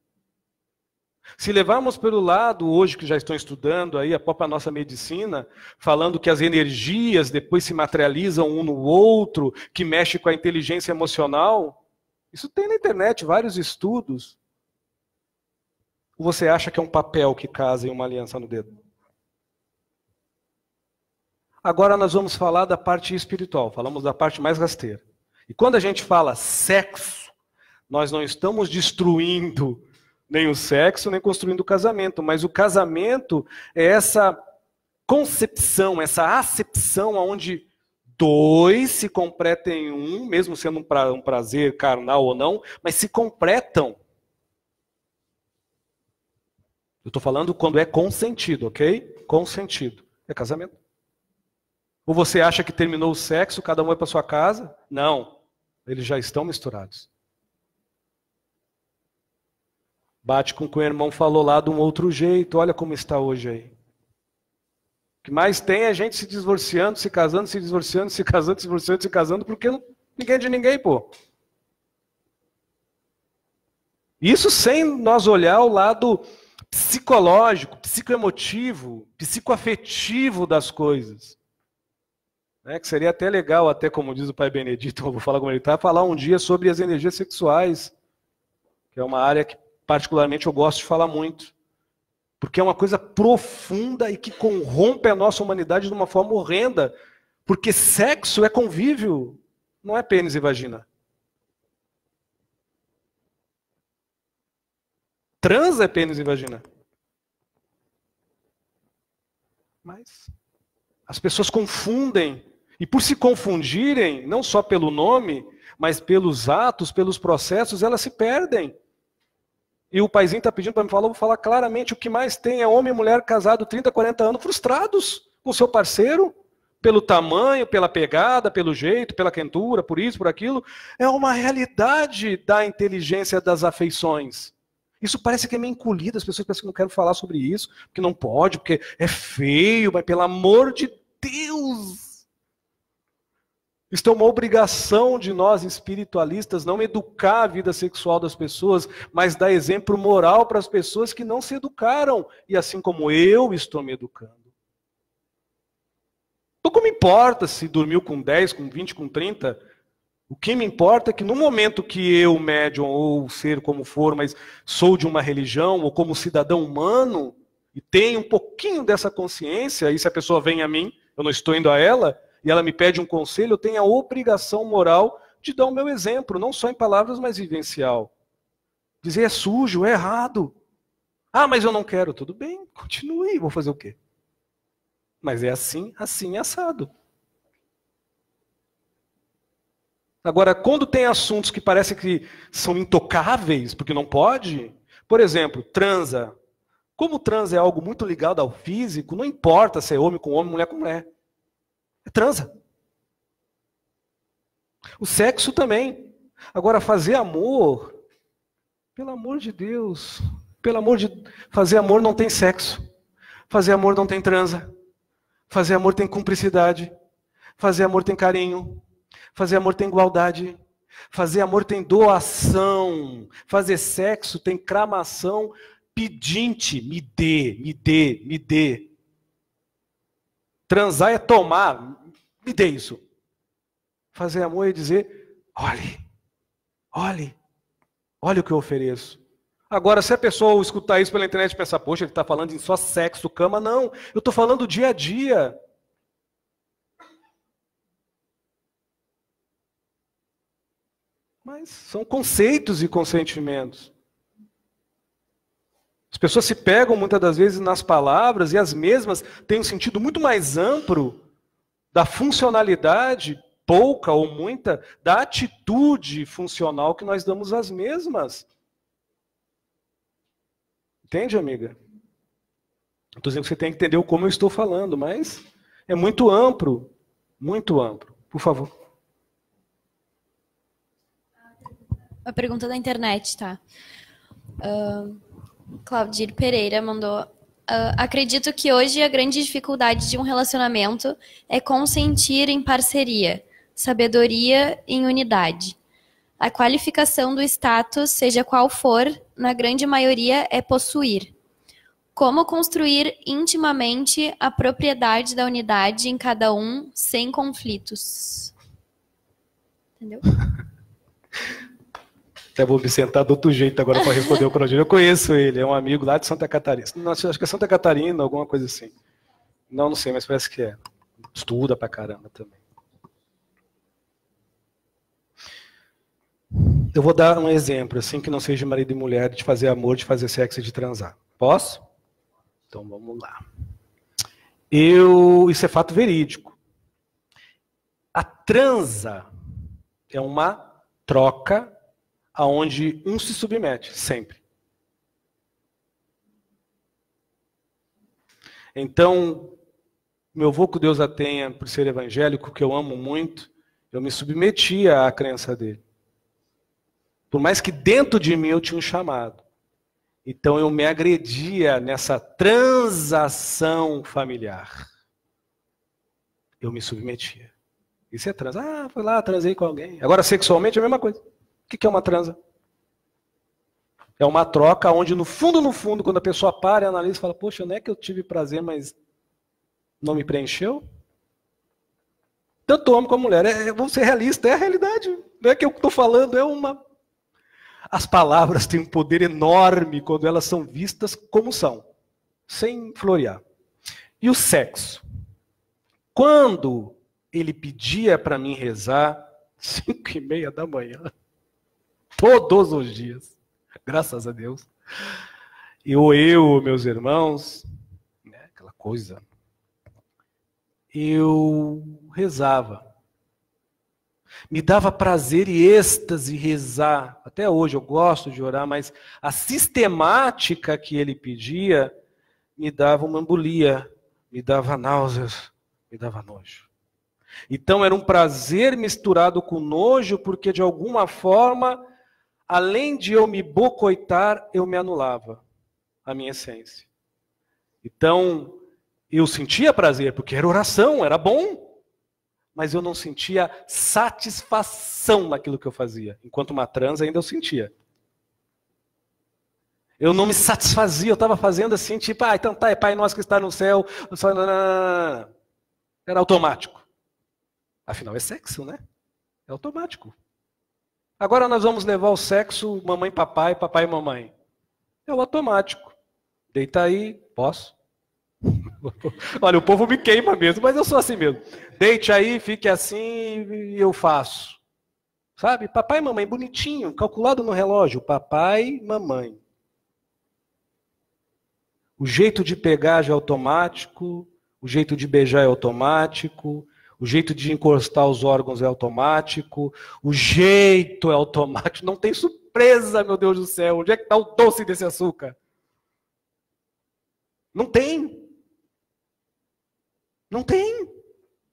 Se levarmos pelo lado, hoje que já estão estudando aí a própria nossa medicina, falando que as energias depois se materializam um no outro, que mexe com a inteligência emocional, isso tem na internet vários estudos. Ou você acha que é um papel que casa em uma aliança no dedo? Agora nós vamos falar da parte espiritual, falamos da parte mais rasteira. E quando a gente fala sexo, nós não estamos destruindo nem o sexo, nem construindo o casamento, mas o casamento é essa concepção, essa acepção onde dois se completam em um, mesmo sendo um prazer carnal ou não, mas se completam. Eu estou falando quando é consentido, ok? Consentido. É casamento. Ou você acha que terminou o sexo, cada um vai para sua casa? Não. Eles já estão misturados. Bate com o que o irmão falou lá de um outro jeito. Olha como está hoje aí. O que mais tem é gente se divorciando, se casando, se divorciando, se casando, se divorciando, se casando, porque ninguém é de ninguém, pô. Isso sem nós olhar o lado psicológico, psicoemotivo, psicoafetivo das coisas. Que seria até legal, até como diz o Pai Benedito, eu vou falar como ele está, falar um dia sobre as energias sexuais, que é uma área que particularmente eu gosto de falar muito. Porque é uma coisa profunda e que corrompe a nossa humanidade de uma forma horrenda. Porque sexo é convívio, não é pênis e vagina. Trans é pênis e vagina. Mas as pessoas confundem. E por se confundirem, não só pelo nome, mas pelos atos, pelos processos, elas se perdem. E o paizinho está pedindo para me falar, eu vou falar claramente, o que mais tem é homem e mulher casado 30, 40 anos, frustrados com seu parceiro, pelo tamanho, pela pegada, pelo jeito, pela quentura, por isso, por aquilo. É uma realidade da inteligência das afeições. Isso parece que é meio encolhido, as pessoas pensam que não querem falar sobre isso, porque não pode, porque é feio, mas pelo amor de Deus! Isso é uma obrigação de nós espiritualistas, não educar a vida sexual das pessoas, mas dar exemplo moral para as pessoas que não se educaram, e assim como eu estou me educando. Pouco me importa se dormiu com 10, com 20, com 30, o que me importa é que no momento que eu, médium, ou ser como for, mas sou de uma religião, ou como cidadão humano, e tenho um pouquinho dessa consciência, e se a pessoa vem a mim, eu não estou indo a ela, e ela me pede um conselho, eu tenho a obrigação moral de dar o meu exemplo, não só em palavras, mas vivencial. Dizer é sujo, é errado. Ah, mas eu não quero. Tudo bem, continue, vou fazer o quê? Mas é assim, assim, assado. Agora, quando tem assuntos que parece que são intocáveis, porque não pode, por exemplo, transa. Como transa é algo muito ligado ao físico, não importa se é homem com homem, mulher com mulher. É transa. O sexo também. Agora, fazer amor, pelo amor de Deus, fazer amor não tem sexo. Fazer amor não tem transa. Fazer amor tem cumplicidade. Fazer amor tem carinho. Fazer amor tem igualdade. Fazer amor tem doação. Fazer sexo tem cramação pedinte. Me dê, me dê, me dê. Transar é tomar, me dê isso. Fazer amor é dizer, olhe o que eu ofereço. Agora, se a pessoa escutar isso pela internet e pensar, poxa, ele está falando em só sexo, cama, não. Eu estou falando do dia a dia. Mas são conceitos e consentimentos. As pessoas se pegam muitas das vezes nas palavras e as mesmas têm um sentido muito mais amplo da funcionalidade, pouca ou muita, da atitude funcional que nós damos às mesmas. Entende, amiga? Estou dizendo que você tem que entender como eu estou falando, mas é muito amplo. Muito amplo. Por favor.
A pergunta da internet, tá? Claudir Pereira mandou: acredito que hoje a grande dificuldade de um relacionamento é consentir em parceria, sabedoria em unidade. A qualificação do status, seja qual for, na grande maioria é possuir. Como construir intimamente a propriedade da unidade em cada um sem conflitos? Entendeu?
Até vou me sentar do outro jeito agora para responder o Claudir. Eu conheço ele, é um amigo lá de Santa Catarina. Nossa, acho que é Santa Catarina, alguma coisa assim. Não sei, mas parece que é. Estuda pra caramba também. Eu vou dar um exemplo, assim, que não seja marido e mulher, de fazer amor, de fazer sexo e de transar. Posso? Então vamos lá. Isso é fato verídico. A transa é uma troca aonde um se submete, sempre. Então, meu avô, que Deus a tenha, por ser evangélico, que eu amo muito, eu me submetia à crença dele. Por mais que dentro de mim eu tinha um chamado. Então eu me agredia nessa transação familiar. Eu me submetia. Isso é transa. Ah, fui lá, transei com alguém. Agora, sexualmente é a mesma coisa. O que é uma transa? É uma troca onde, no fundo, quando a pessoa para e analisa, fala, poxa, não é que eu tive prazer, mas não me preencheu? Tanto homem como mulher. Vamos ser realistas, é a realidade. Não é que eu estou falando, é uma... As palavras têm um poder enorme quando elas são vistas como são, sem florear. E o sexo? Quando ele pedia para mim rezar, 5:30 da manhã, todos os dias, graças a Deus, meus irmãos, né, aquela coisa, eu rezava. Me dava prazer e êxtase rezar. Até hoje eu gosto de orar, mas a sistemática que ele pedia me dava uma embolia, me dava náuseas, me dava nojo. Então era um prazer misturado com nojo, porque de alguma forma, além de eu me boicotar, eu me anulava a minha essência. Então, eu sentia prazer, porque era oração, era bom. Mas eu não sentia satisfação naquilo que eu fazia. Enquanto uma transa ainda eu sentia. Eu não me satisfazia, eu estava fazendo assim, tipo, então tá, é Pai Nosso que está no céu. Era automático. Afinal é sexo, né? É automático. Agora nós vamos levar o sexo mamãe, papai, papai e mamãe. É o automático. Deita aí, posso? Olha, o povo me queima mesmo, mas eu sou assim mesmo. Deite aí, fique assim e eu faço. Sabe? Papai e mamãe, bonitinho, calculado no relógio. Papai e mamãe. O jeito de pegar já é automático, o jeito de beijar é automático, o jeito de encostar os órgãos é automático, o jeito é automático. Não tem surpresa, meu Deus do céu. Onde é que está o doce desse açúcar? Não tem. Não tem.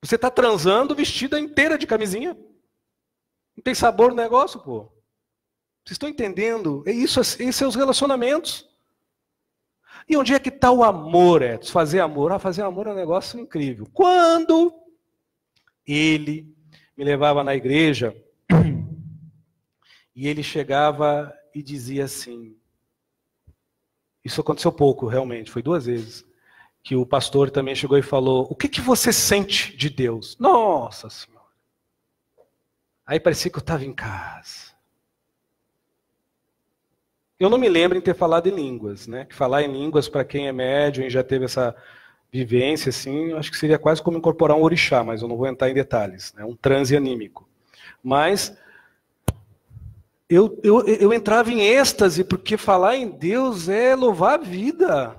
Você está transando vestida inteira de camisinha. Não tem sabor no negócio, pô. Vocês estão entendendo? Isso são os relacionamentos. E onde é que está o amor, Edson? Fazer amor. Fazer amor é um negócio incrível. Quando ele me levava na igreja e ele chegava e dizia assim, isso aconteceu pouco, realmente, foi 2 vezes, que o pastor também chegou e falou, o que você sente de Deus? Nossa Senhora. Aí parecia que eu estava em casa. Eu não me lembro em ter falado em línguas, né? Falar em línguas, para quem é médium e já teve essa vivência, assim, acho que seria quase como incorporar um orixá, mas eu não vou entrar em detalhes, né? Um transe anímico. Mas eu entrava em êxtase, porque falar em Deus é louvar a vida.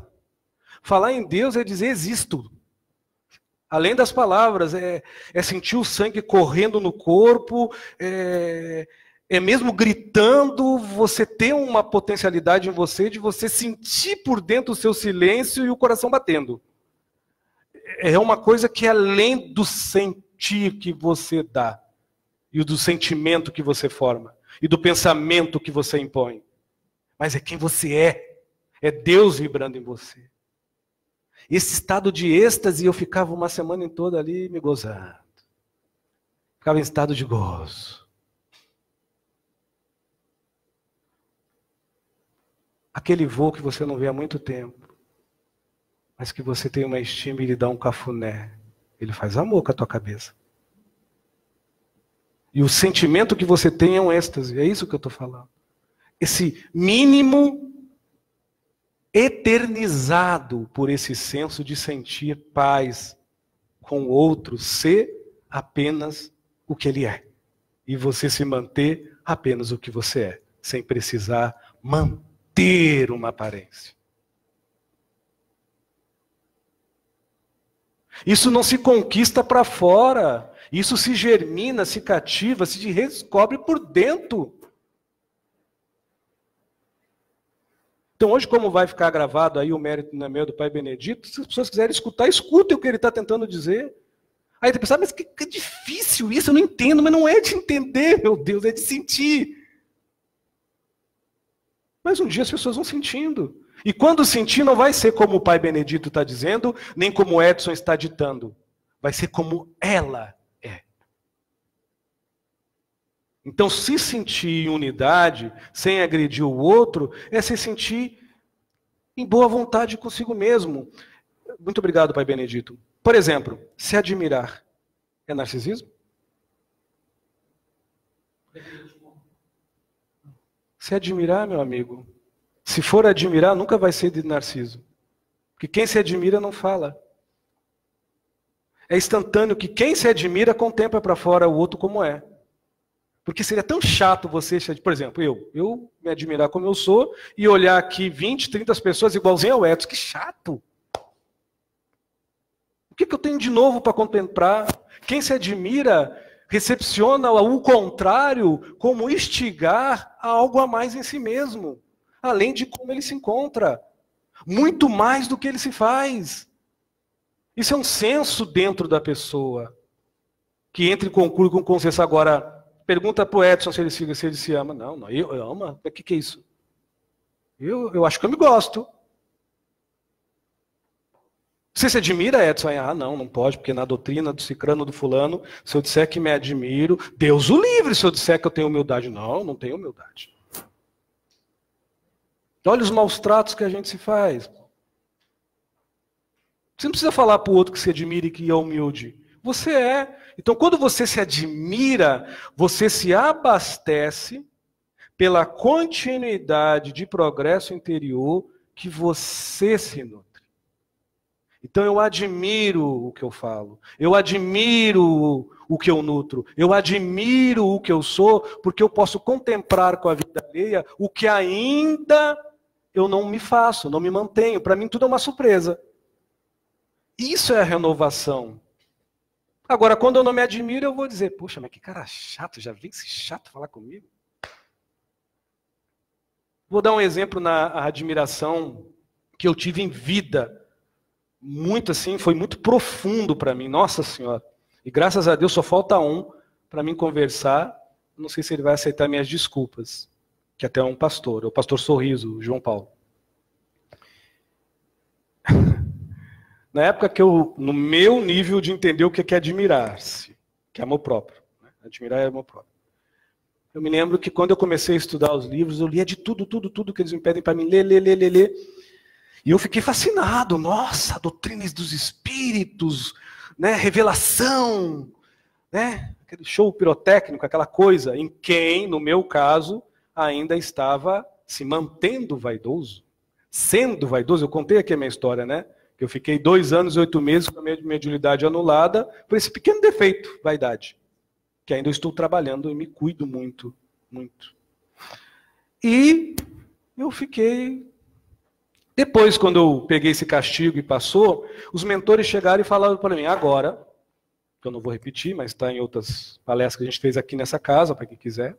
Falar em Deus é dizer existo. Além das palavras, é sentir o sangue correndo no corpo, é mesmo gritando, você tem uma potencialidade em você de você sentir por dentro o seu silêncio e o coração batendo. É uma coisa que é além do sentir que você dá, e do sentimento que você forma, e do pensamento que você impõe. Mas é quem você é Deus vibrando em você. Esse estado de êxtase, eu ficava uma semana toda ali me gozando. Ficava em estado de gozo. Aquele voo que você não vê há muito tempo, mas que você tem uma estima e lhe dá um cafuné. Ele faz amor com a tua cabeça. E o sentimento que você tem é um êxtase, é isso que eu estou falando. Esse mínimo eternizado por esse senso de sentir paz com o outro, ser apenas o que ele é. E você se manter apenas o que você é, sem precisar manter uma aparência. Isso não se conquista para fora, isso se germina, se cativa, se redescobre por dentro. Então hoje, como vai ficar gravado aí o mérito não é meu do Pai Benedito, se as pessoas quiserem escutar, escutem o que ele está tentando dizer. Aí você pensa, mas que difícil isso, eu não entendo, mas não é de entender, meu Deus, é de sentir. Mas um dia as pessoas vão sentindo. E quando sentir, não vai ser como o Pai Benedito está dizendo, nem como o Edson está ditando. Vai ser como ela é. Então, se sentir em unidade, sem agredir o outro, é se sentir em boa vontade consigo mesmo. Muito obrigado, Pai Benedito. Por exemplo, se admirar é narcisismo? Se admirar, meu amigo, se for admirar, nunca vai ser de narciso. Porque quem se admira não fala. É instantâneo que quem se admira contempla para fora o outro como é. Porque seria tão chato você, por exemplo, eu me admirar como eu sou e olhar aqui 20, 30 pessoas igualzinho ao Edson. Que chato! O que eu tenho de novo para contemplar? Quem se admira recepciona o contrário como instigar a algo a mais em si mesmo, além de como ele se encontra. Muito mais do que ele se faz. Isso é um senso dentro da pessoa, que entra em concurso com o consenso. Agora, pergunta para o Edson se ele se ama. Não, eu amo. O que é isso? Eu acho que eu me gosto. Você se admira, Edson? Não pode, porque na doutrina do cicrano, do fulano, se eu disser que me admiro, Deus o livre se eu disser que eu tenho humildade. Não tenho humildade. Olha os maus tratos que a gente se faz. Você não precisa falar para o outro que se admire e que é humilde. Você é. Então, quando você se admira, você se abastece pela continuidade de progresso interior que você se nutre. Então, eu admiro o que eu falo. Eu admiro o que eu nutro. Eu admiro o que eu sou, porque eu posso contemplar com a vida alheia o que ainda eu não me faço, não me mantenho. Para mim, tudo é uma surpresa. Isso é a renovação. Agora, quando eu não me admiro, eu vou dizer, poxa, mas que cara chato, já vem esse chato falar comigo? Vou dar um exemplo na admiração que eu tive em vida. Muito assim, foi muito profundo para mim, Nossa Senhora. E graças a Deus só falta um para mim conversar. Não sei se ele vai aceitar minhas desculpas, que até é um pastor, é o pastor Sorriso, João Paulo. Na época que no meu nível de entender o que é admirar-se, que é amor próprio. Né? Admirar é amor próprio. Eu me lembro que quando eu comecei a estudar os livros, eu lia de tudo que eles me pedem para mim ler. E eu fiquei fascinado. Nossa, doutrinas dos espíritos, né? Revelação, né? Aquele show pirotécnico, aquela coisa em quem, no meu caso, ainda estava se mantendo vaidoso. Sendo vaidoso. Eu contei aqui a minha história, né? Eu fiquei 2 anos e 8 meses com a minha mediunidade anulada por esse pequeno defeito, vaidade. Que ainda estou trabalhando e me cuido muito, muito. E eu fiquei... Depois, quando eu peguei esse castigo e passou, os mentores chegaram e falaram para mim, agora, que eu não vou repetir, mas está em outras palestras que a gente fez aqui nessa casa, para quem quiser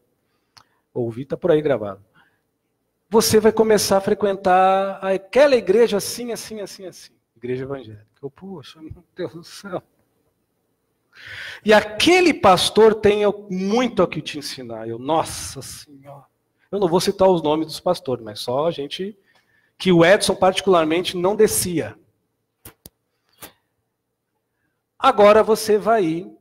ouvir, está por aí gravado. Você vai começar a frequentar aquela igreja assim. Igreja evangélica. Poxa, meu Deus do céu. E aquele pastor tem muito a que te ensinar. Nossa Senhora. Eu não vou citar os nomes dos pastores, mas só a gente... que o Edson particularmente não descia. Agora você vai ir,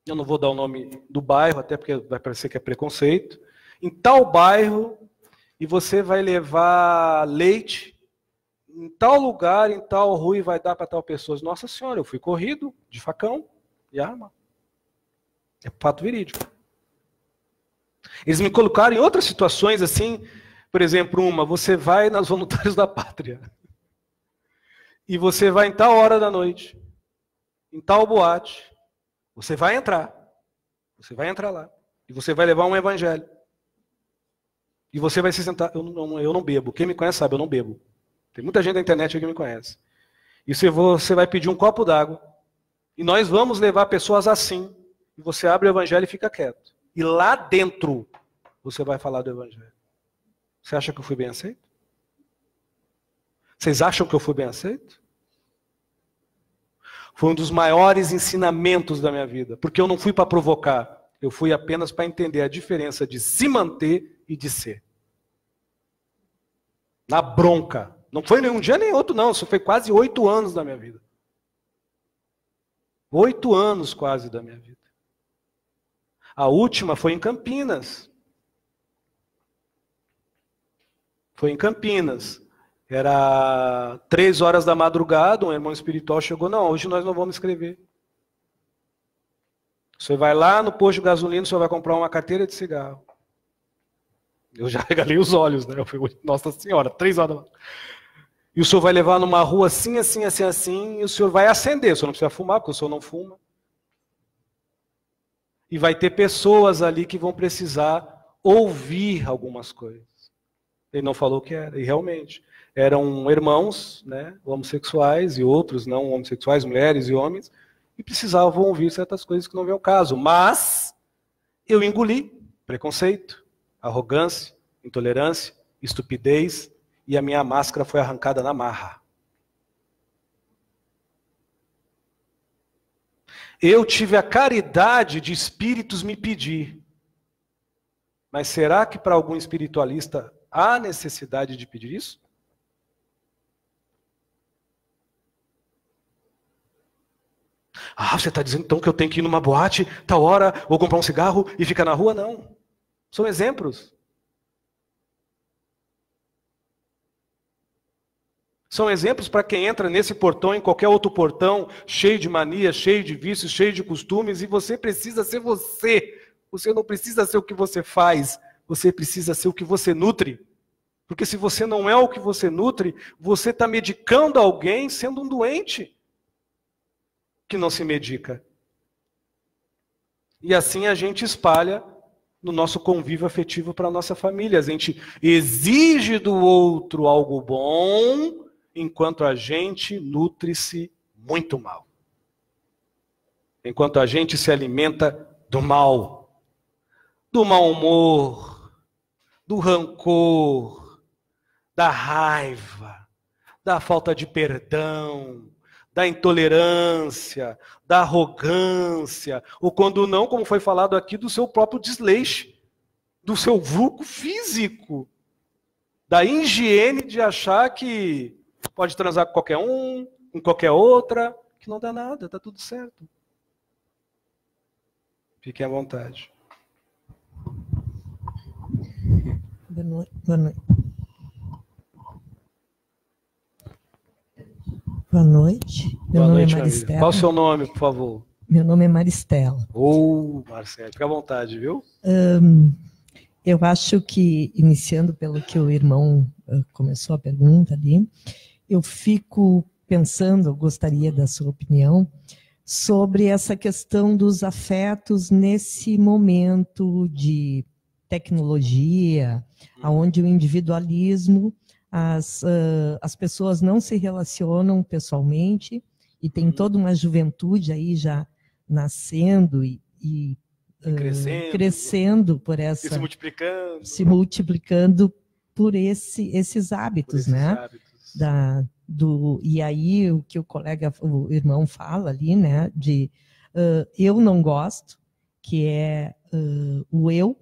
eu não vou dar o nome do bairro, até porque vai parecer que é preconceito, em tal bairro, e você vai levar leite, em tal lugar, em tal rua, e vai dar para tal pessoa. Nossa Senhora, eu fui corrido de facão e arma. É fato verídico. Eles me colocaram em outras situações assim. Por exemplo, você vai nas Voluntários da Pátria. E você vai em tal hora da noite, em tal boate. Você vai entrar. Você vai entrar lá. E você vai levar um evangelho. E você vai se sentar. Eu não bebo. Quem me conhece sabe, eu não bebo. Tem muita gente na internet que me conhece. E você vai pedir um copo d'água. E nós vamos levar pessoas assim. E você abre o evangelho e fica quieto. E lá dentro, você vai falar do evangelho. Você acha que eu fui bem aceito? Vocês acham que eu fui bem aceito? Foi um dos maiores ensinamentos da minha vida. Porque eu não fui para provocar. Eu fui apenas para entender a diferença de se manter e de ser. Na bronca. Não foi nem um dia nem outro, não. Isso foi quase 8 anos da minha vida. 8 anos quase da minha vida. A última foi em Campinas. Foi em Campinas. Era 3 horas da madrugada, um irmão espiritual chegou, não, hoje nós não vamos escrever. Você vai lá no posto de gasolina, você vai comprar uma carteira de cigarro. Eu já regalei os olhos, né? Eu falei, Nossa Senhora, 3 horas da madrugada. E o senhor vai levar numa rua assim, assim, assim, assim, e o senhor vai acender, o senhor não precisa fumar, porque o senhor não fuma. E vai ter pessoas ali que vão precisar ouvir algumas coisas. Ele não falou o que era, e realmente. Eram irmãos, né, homossexuais e outros não homossexuais, mulheres e homens, e precisavam ouvir certas coisas que não vêm ao caso. Mas eu engoli preconceito, arrogância, intolerância, estupidez, e a minha máscara foi arrancada na marra. Eu tive a caridade de espíritos me pedir. Mas será que para algum espiritualista há necessidade de pedir isso? Ah, você está dizendo então que eu tenho que ir numa boate, tal hora, ou comprar um cigarro e ficar na rua? Não. São exemplos. São exemplos para quem entra nesse portão, em qualquer outro portão, cheio de manias, cheio de vícios, cheio de costumes, e você precisa ser você. Você não precisa ser o que você faz, você precisa ser o que você nutre. Porque se você não é o que você nutre, você está medicando alguém sendo um doente que não se medica. E assim a gente espalha no nosso convívio afetivo para a nossa família. A gente exige do outro algo bom, enquanto a gente nutre-se muito mal. Enquanto a gente se alimenta do mal. Do mau humor, do rancor, da raiva, da falta de perdão, da intolerância, da arrogância, ou quando não, como foi falado aqui, do seu próprio desleixo, do seu vulgo físico, da higiene de achar que pode transar com qualquer um, com qualquer outra, que não dá nada, está tudo certo. Fiquem à vontade.
Boa noite. Boa noite. Boa noite. Meu nome é Maristela.
Qual o seu nome, por favor?
Meu nome é Maristela.
Marcelo, fica à vontade, viu?
Eu acho que, iniciando pelo que o irmão começou a pergunta ali, eu fico pensando, eu gostaria da sua opinião, sobre essa questão dos afetos nesse momento de tecnologia, onde o individualismo, as pessoas não se relacionam pessoalmente e tem toda uma juventude aí já nascendo e crescendo por essa...
E
se multiplicando por esses hábitos, né?
Hábitos.
E aí o que o irmão fala ali, né? De eu não gosto, que é o eu,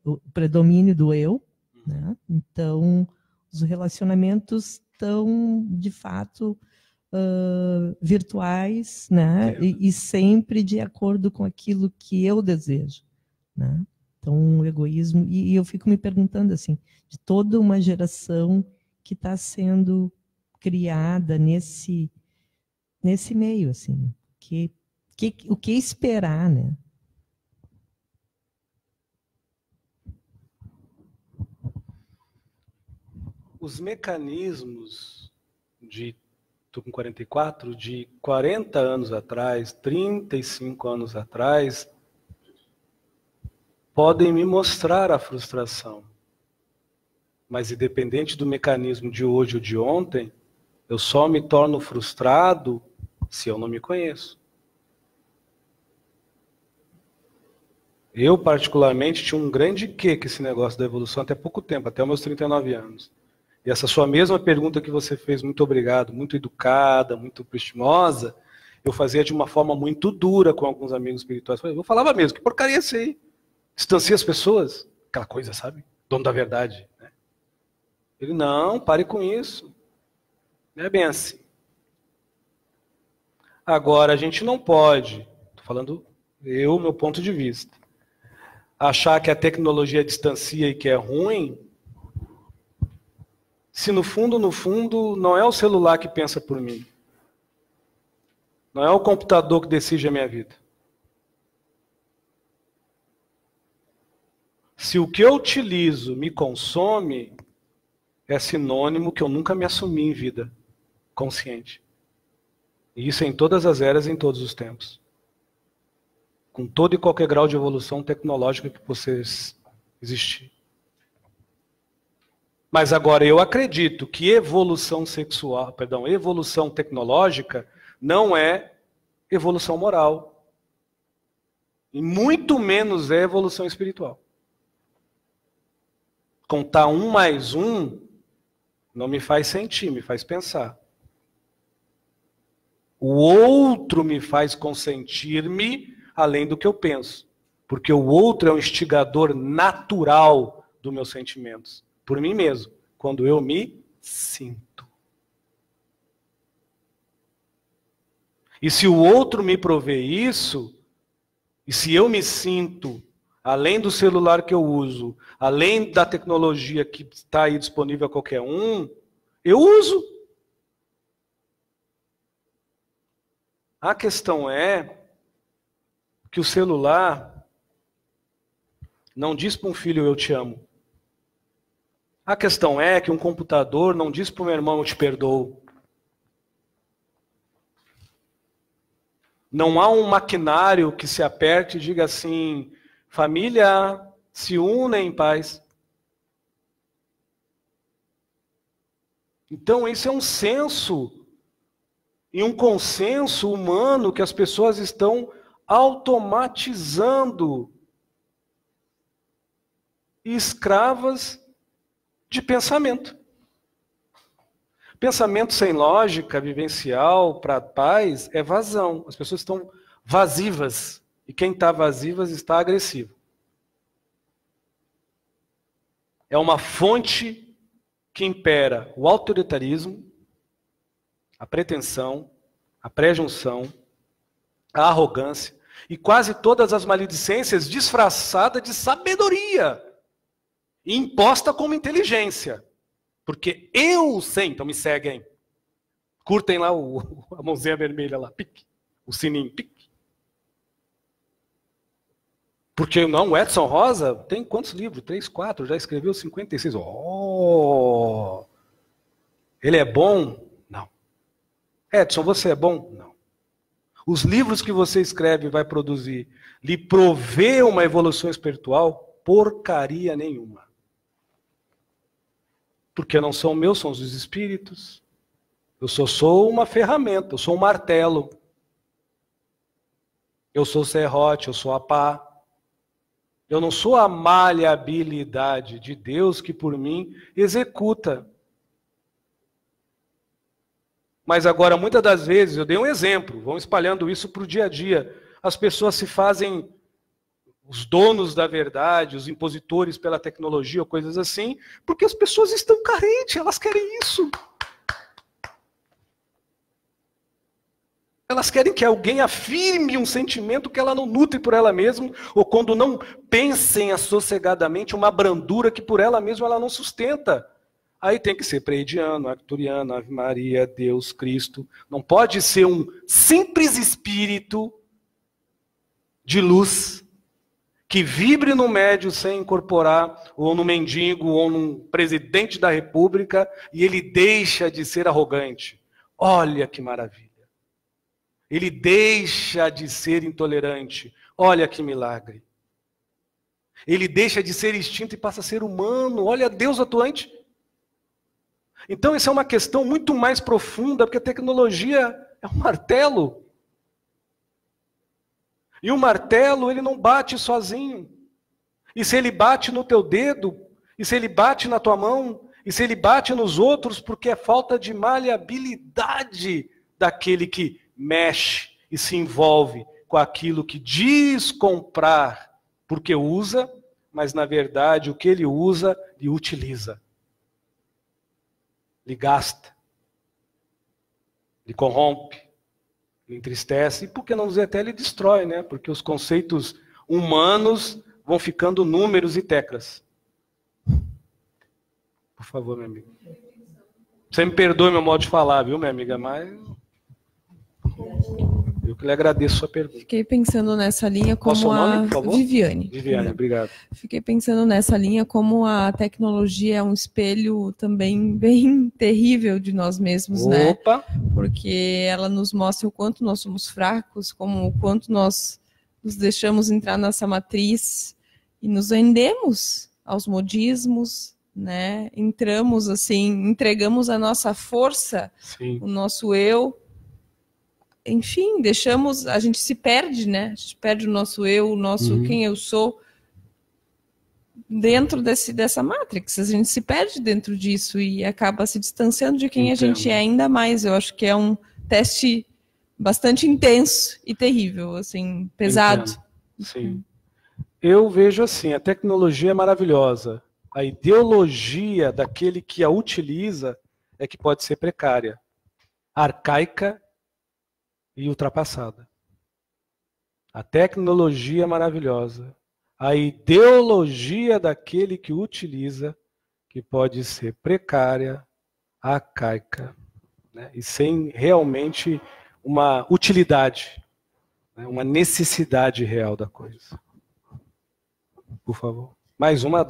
o predomínio do eu, né? Então, os relacionamentos estão, de fato, virtuais, né? E sempre de acordo com aquilo que eu desejo, né? Então, o egoísmo... E eu fico me perguntando, assim, de toda uma geração que está sendo criada nesse meio, assim, o que esperar, né?
Os mecanismos estou com 44, de 40 anos atrás, 35 anos atrás, podem me mostrar a frustração. Mas independente do mecanismo de hoje ou de ontem, eu só me torno frustrado se eu não me conheço. Eu, particularmente, tinha um grande quê com esse negócio da evolução até pouco tempo, até os meus 39 anos. E essa sua mesma pergunta que você fez, muito obrigado, muito educada, muito prestimosa, eu fazia de uma forma muito dura com alguns amigos espirituais. Eu falava mesmo, que porcaria é essa aí? Distancia as pessoas, aquela coisa, sabe? Dono da verdade. Né? Ele, não, pare com isso. Não é bem assim. Agora, a gente não pode, estou falando meu ponto de vista, achar que a tecnologia distancia e que é ruim, se no fundo, não é o celular que pensa por mim. Não é o computador que decide a minha vida. Se o que eu utilizo me consome, é sinônimo que eu nunca me assumi em vida consciente. E isso é em todas as eras, em todos os tempos. Com todo e qualquer grau de evolução tecnológica que vocês existir. Mas agora eu acredito que evolução tecnológica não é evolução moral. E muito menos é evolução espiritual. Contar 1 mais 1 não me faz sentir, me faz pensar. O outro me faz consentir-me além do que eu penso. Porque o outro é um instigador natural dos meus sentimentos. Por mim mesmo, quando eu me sinto. E se o outro me provê isso, e se eu me sinto, além do celular que eu uso, além da tecnologia que está aí disponível a qualquer um, eu uso. A questão é que o celular não diz para um filho eu te amo. A questão é que um computador não diz para o meu irmão eu te perdoo. Não há um maquinário que se aperte e diga assim, família, se unem em paz. Então, esse é um senso e um consenso humano que as pessoas estão automatizando e escravas de pensamento. Pensamento sem lógica vivencial para paz é vazão. As pessoas estão vazivas. E quem está vazivas está agressivo. É uma fonte que impera o autoritarismo, a pretensão, a prejunção, a arrogância e quase todas as maledicências disfarçadas de sabedoria e imposta como inteligência. Porque eu sei, então me seguem. Curtem lá a mãozinha vermelha lá, pique, o sininho, pique. Porque não, o Edson Rosa tem quantos livros? 3, 4, já escreveu 56. Oh! Ele é bom? Não. Edson, você é bom? Não. Os livros que você escreve e vai produzir lhe provê uma evolução espiritual? Porcaria nenhuma. Porque não são meus, são dos espíritos. Eu sou uma ferramenta, eu sou um martelo. Eu sou o serrote, eu sou a pá. Eu não sou a maleabilidade de Deus que por mim executa. Mas agora, muitas das vezes, eu dei um exemplo, vão espalhando isso para o dia a dia. As pessoas se fazem os donos da verdade, os impositores pela tecnologia, ou coisas assim, porque as pessoas estão carentes, elas querem isso. Elas querem que alguém afirme um sentimento que ela não nutre por ela mesma, ou quando não pensem assossegadamente uma brandura que por ela mesma ela não sustenta. Aí tem que ser preidiano, arcturiano, Ave Maria, Deus, Cristo. Não pode ser um simples espírito de luz que vibre no médio sem incorporar, ou no mendigo, ou num presidente da república, e ele deixa de ser arrogante. Olha que maravilha. Ele deixa de ser intolerante. Olha que milagre. Ele deixa de ser extinto e passa a ser humano. Olha Deus atuante. Então, isso é uma questão muito mais profunda, porque a tecnologia é um martelo. E o martelo, ele não bate sozinho. E se ele bate no teu dedo, e se ele bate na tua mão, e se ele bate nos outros, porque é falta de maleabilidade daquele que mexe e se envolve com aquilo que diz comprar, porque usa, mas na verdade o que ele usa, ele utiliza. Ele gasta, ele corrompe, ele entristece, e por que não dizer até ele destrói, né? Porque os conceitos humanos vão ficando números e teclas. Por favor, minha amiga. Você me perdoe meu modo de falar, viu, minha amiga? Mas eu que lhe agradeço a sua pergunta.
Fiquei pensando nessa linha como
Qual o seu nome, por favor?
Viviane.
Viviane, obrigado.
Fiquei pensando nessa linha como a tecnologia é um espelho também bem terrível de nós mesmos, né?
Opa!
Porque ela nos mostra o quanto nós somos fracos, como o quanto nós nos deixamos entrar nessa matriz e nos rendemos aos modismos, né? Entramos assim, entregamos a nossa força,
Sim.
o nosso eu, enfim, deixamos, a gente se perde, né? A gente perde o nosso eu, o nosso quem eu sou dentro dessa matrix. A gente se perde dentro disso e acaba se distanciando de quem a gente é ainda mais. Eu acho que é um teste bastante intenso e terrível, assim, pesado.
Sim. Eu vejo assim, a tecnologia é maravilhosa. A ideologia daquele que a utiliza é que pode ser precária, arcaica e ultrapassada. A tecnologia é maravilhosa. A ideologia daquele que utiliza que pode ser precária, arcaica, né? E sem realmente uma utilidade, né? Uma necessidade real da coisa. Por favor. Mais uma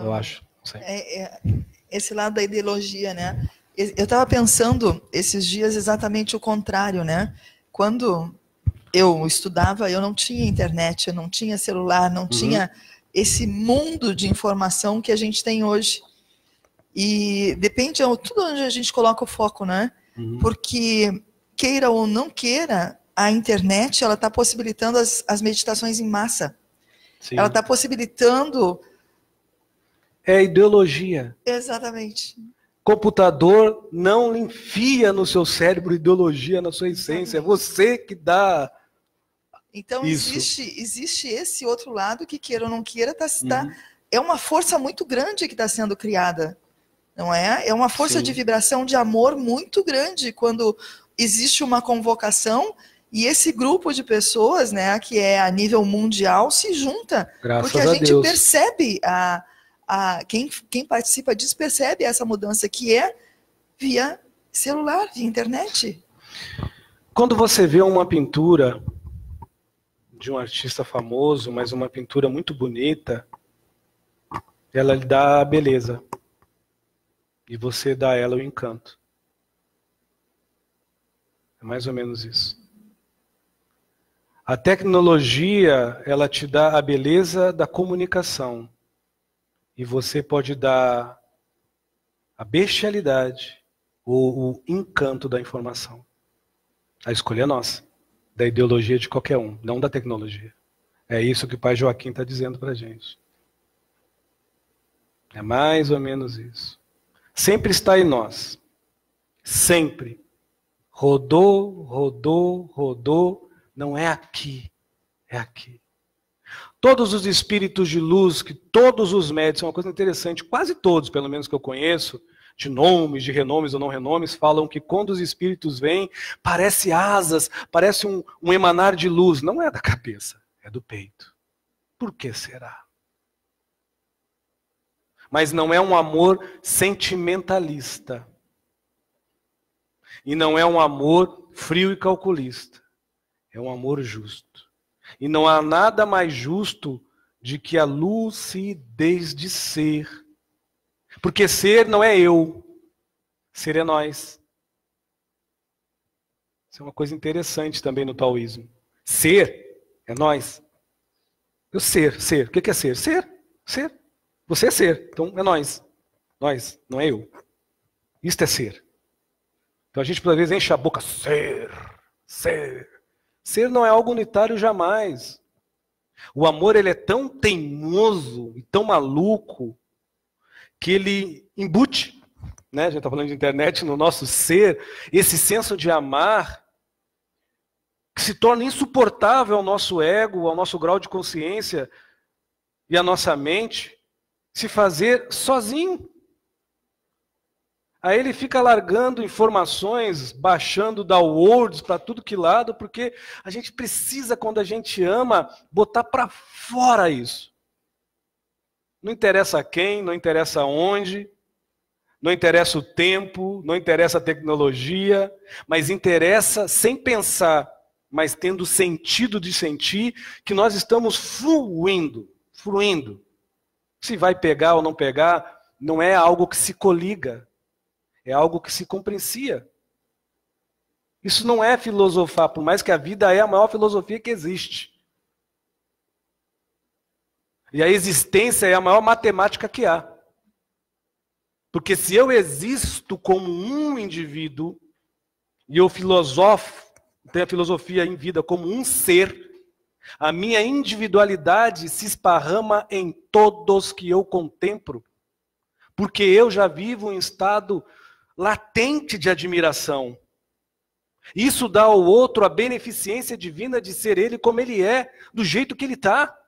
eu acho.
Esse lado da ideologia, né? Eu estava pensando esses dias exatamente o contrário, né? Quando eu estudava, eu não tinha internet, eu não tinha celular, não tinha esse mundo de informação que a gente tem hoje. E depende de tudo onde a gente coloca o foco, né? Porque, queira ou não queira, a internet ela está possibilitando as meditações em massa. Sim. Ela está possibilitando...
É ideologia.
Exatamente.
Computador não enfia no seu cérebro ideologia na sua essência. É você que dá.
Então existe esse outro lado que, queira ou não queira, é uma força muito grande que está sendo criada. Não é? É uma força de vibração de amor muito grande quando existe uma convocação e esse grupo de pessoas, né, que é a nível mundial, se junta.
Graças
porque a gente
Deus.
Percebe quem participa disso percebe essa mudança que é via celular, via internet.
Quando você vê uma pintura de um artista famoso, mas uma pintura muito bonita, ela lhe dá a beleza. E você dá a ela o encanto. É mais ou menos isso. A tecnologia, ela te dá a beleza da comunicação. E você pode dar a bestialidade ou o encanto da informação. A escolha é nossa, da ideologia de qualquer um, não da tecnologia. É isso que o pai Joaquim está dizendo para a gente. É mais ou menos isso. Sempre está em nós. Sempre. Rodou, rodou, rodou. Não é aqui, é aqui. Todos os espíritos de luz, que todos os médios, é uma coisa interessante, quase todos, pelo menos que eu conheço, de nomes, de renomes ou não renomes, falam que quando os espíritos vêm, parece asas, parece um emanar de luz. Não é da cabeça, é do peito. Por que será? Mas não é um amor sentimentalista. E não é um amor frio e calculista. É um amor justo. E não há nada mais justo de que a lucidez de ser. Porque ser não é eu. Ser é nós. Isso é uma coisa interessante também no taoísmo. Ser é nós. Eu ser. O que é ser? Ser. Você é ser. Então é nós. Nós, não é eu. Isto é ser. Então a gente por vezes enche a boca. Ser. Ser não é algo unitário jamais. O amor ele é tão teimoso e tão maluco que ele embute, né? A gente está falando de internet, no nosso ser, esse senso de amar que se torna insuportável ao nosso ego, ao nosso grau de consciência e à nossa mente se fazer sozinho. Aí ele fica largando informações, baixando downloads para tudo que lado, porque a gente precisa, quando a gente ama, botar para fora isso. Não interessa quem, não interessa onde, não interessa o tempo, não interessa a tecnologia, mas interessa, sem pensar, mas tendo sentido de sentir, que nós estamos fluindo. Se vai pegar ou não pegar, não é algo que se coliga. É algo que se comprecia. Isso não é filosofar, por mais que a vida é a maior filosofia que existe. E a existência é a maior matemática que há. Porque se eu existo como um indivíduo, e eu filosofo, tenho a filosofia em vida como um ser, a minha individualidade se esparrama em todos que eu contemplo. Porque eu já vivo em estado latente de admiração. Isso dá ao outro a beneficência divina de ser ele como ele é, do jeito que ele está.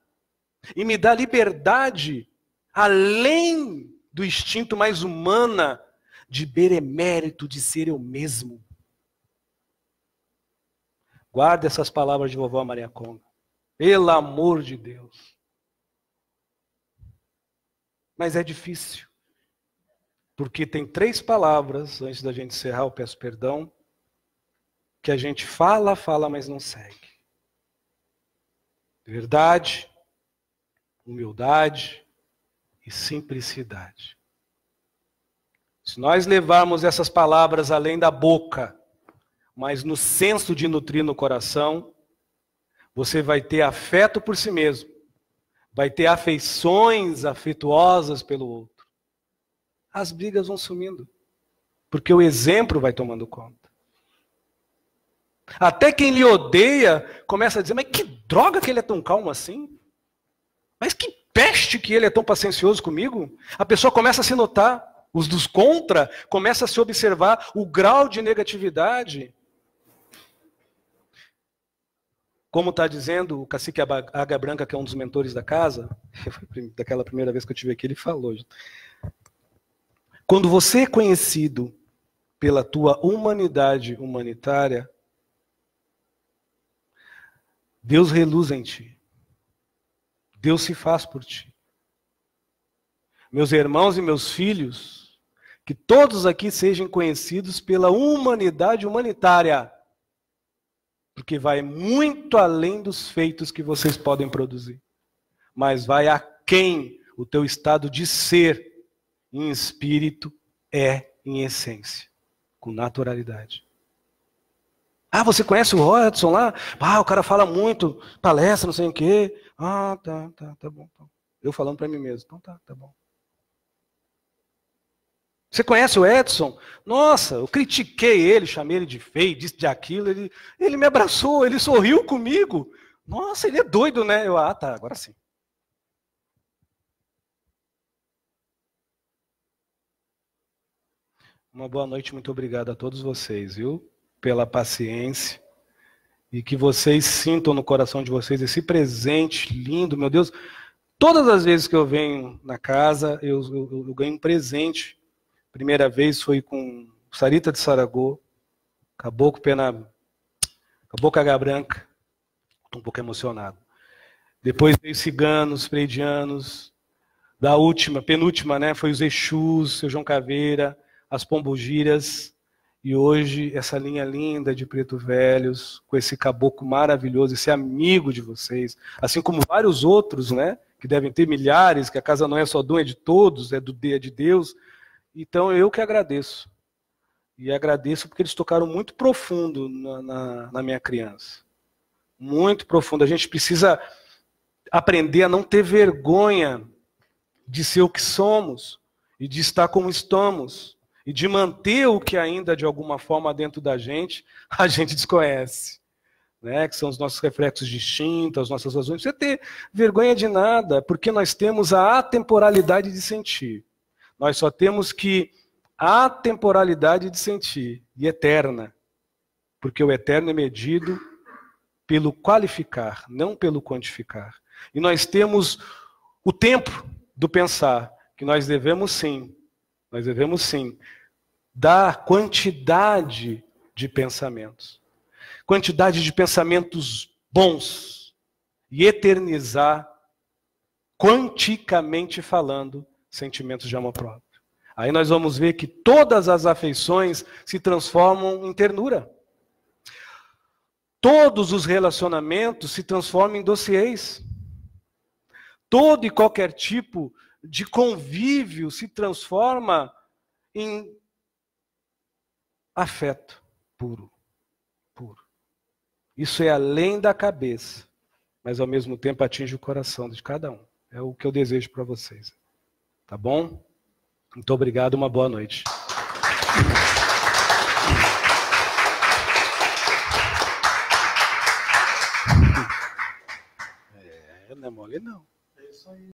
E me dá liberdade, além do instinto mais humana, de benemérito de ser eu mesmo. Guarda essas palavras de vovó Maria Conga. Pelo amor de Deus. Mas é difícil. Porque tem 3 palavras, antes da gente encerrar, eu peço perdão, que a gente fala, mas não segue. Verdade, humildade e simplicidade. Se nós levarmos essas palavras além da boca, mas no senso de nutrir no coração, você vai ter afeto por si mesmo, vai ter afeições afetuosas pelo outro. As brigas vão sumindo, porque o exemplo vai tomando conta. Até quem lhe odeia começa a dizer, mas que droga que ele é tão calmo assim? Mas que peste que ele é tão paciencioso comigo? A pessoa começa a se notar, os dos contra começam a se observar o grau de negatividade. Como está dizendo o cacique Águia Branca, que é um dos mentores da casa, daquela primeira vez que eu estive aqui, ele falou... Quando você é conhecido pela tua humanidade humanitária, Deus reluz em ti. Deus se faz por ti. Meus irmãos e meus filhos, que todos aqui sejam conhecidos pela humanidade humanitária, porque vai muito além dos feitos que vocês podem produzir, mas vai aquém o teu estado de ser, em espírito, é em essência, com naturalidade. Ah, você conhece o Rodson lá? Ah, o cara fala muito, palestra, não sei o quê. Ah, tá bom. Eu falando para mim mesmo. Então tá bom. Você conhece o Edson? Nossa, eu critiquei ele, chamei ele de feio, disse de aquilo, ele me abraçou, ele sorriu comigo. Nossa, ele é doido, né? Tá, agora sim. Uma boa noite, muito obrigado a todos vocês, viu? Pela paciência. E que vocês sintam no coração de vocês esse presente lindo, meu Deus. Todas as vezes que eu venho na casa, eu ganho um presente. Primeira vez foi com Sarita de Saragô, Caboclo Águia Branca. Estou um pouco emocionado. Depois veio ciganos, pleidianos. Da penúltima, né, foi os Exus, seu João Caveira, as Pombogiras, e hoje essa linha linda de Preto Velhos, com esse caboclo maravilhoso, esse amigo de vocês, assim como vários outros, né, que devem ter milhares, que a casa não é só de um, é de todos, é de Deus. Então eu que agradeço. E agradeço porque eles tocaram muito profundo na minha criança. Muito profundo. A gente precisa aprender a não ter vergonha de ser o que somos, e de estar como estamos, e de manter o que ainda, de alguma forma, dentro da gente, a gente desconhece. Né? Que são os nossos reflexos distintos, as nossas razões. Não precisa ter vergonha de nada, porque nós temos a atemporalidade de sentir. Nós só temos que atemporalidade de sentir, e eterna. Porque o eterno é medido pelo qualificar, não pelo quantificar. E nós temos o tempo do pensar, que nós devemos sim, da quantidade de pensamentos. Quantidade de pensamentos bons. E eternizar, quanticamente falando, sentimentos de amor próprio. Aí nós vamos ver que todas as afeições se transformam em ternura. Todos os relacionamentos se transformam em dossiês. Todo e qualquer tipo de convívio se transforma em afeto puro. Puro. Isso é além da cabeça, mas ao mesmo tempo atinge o coração de cada um. É o que eu desejo para vocês. Tá bom? Muito obrigado, uma boa noite. Não é mole não. É isso aí.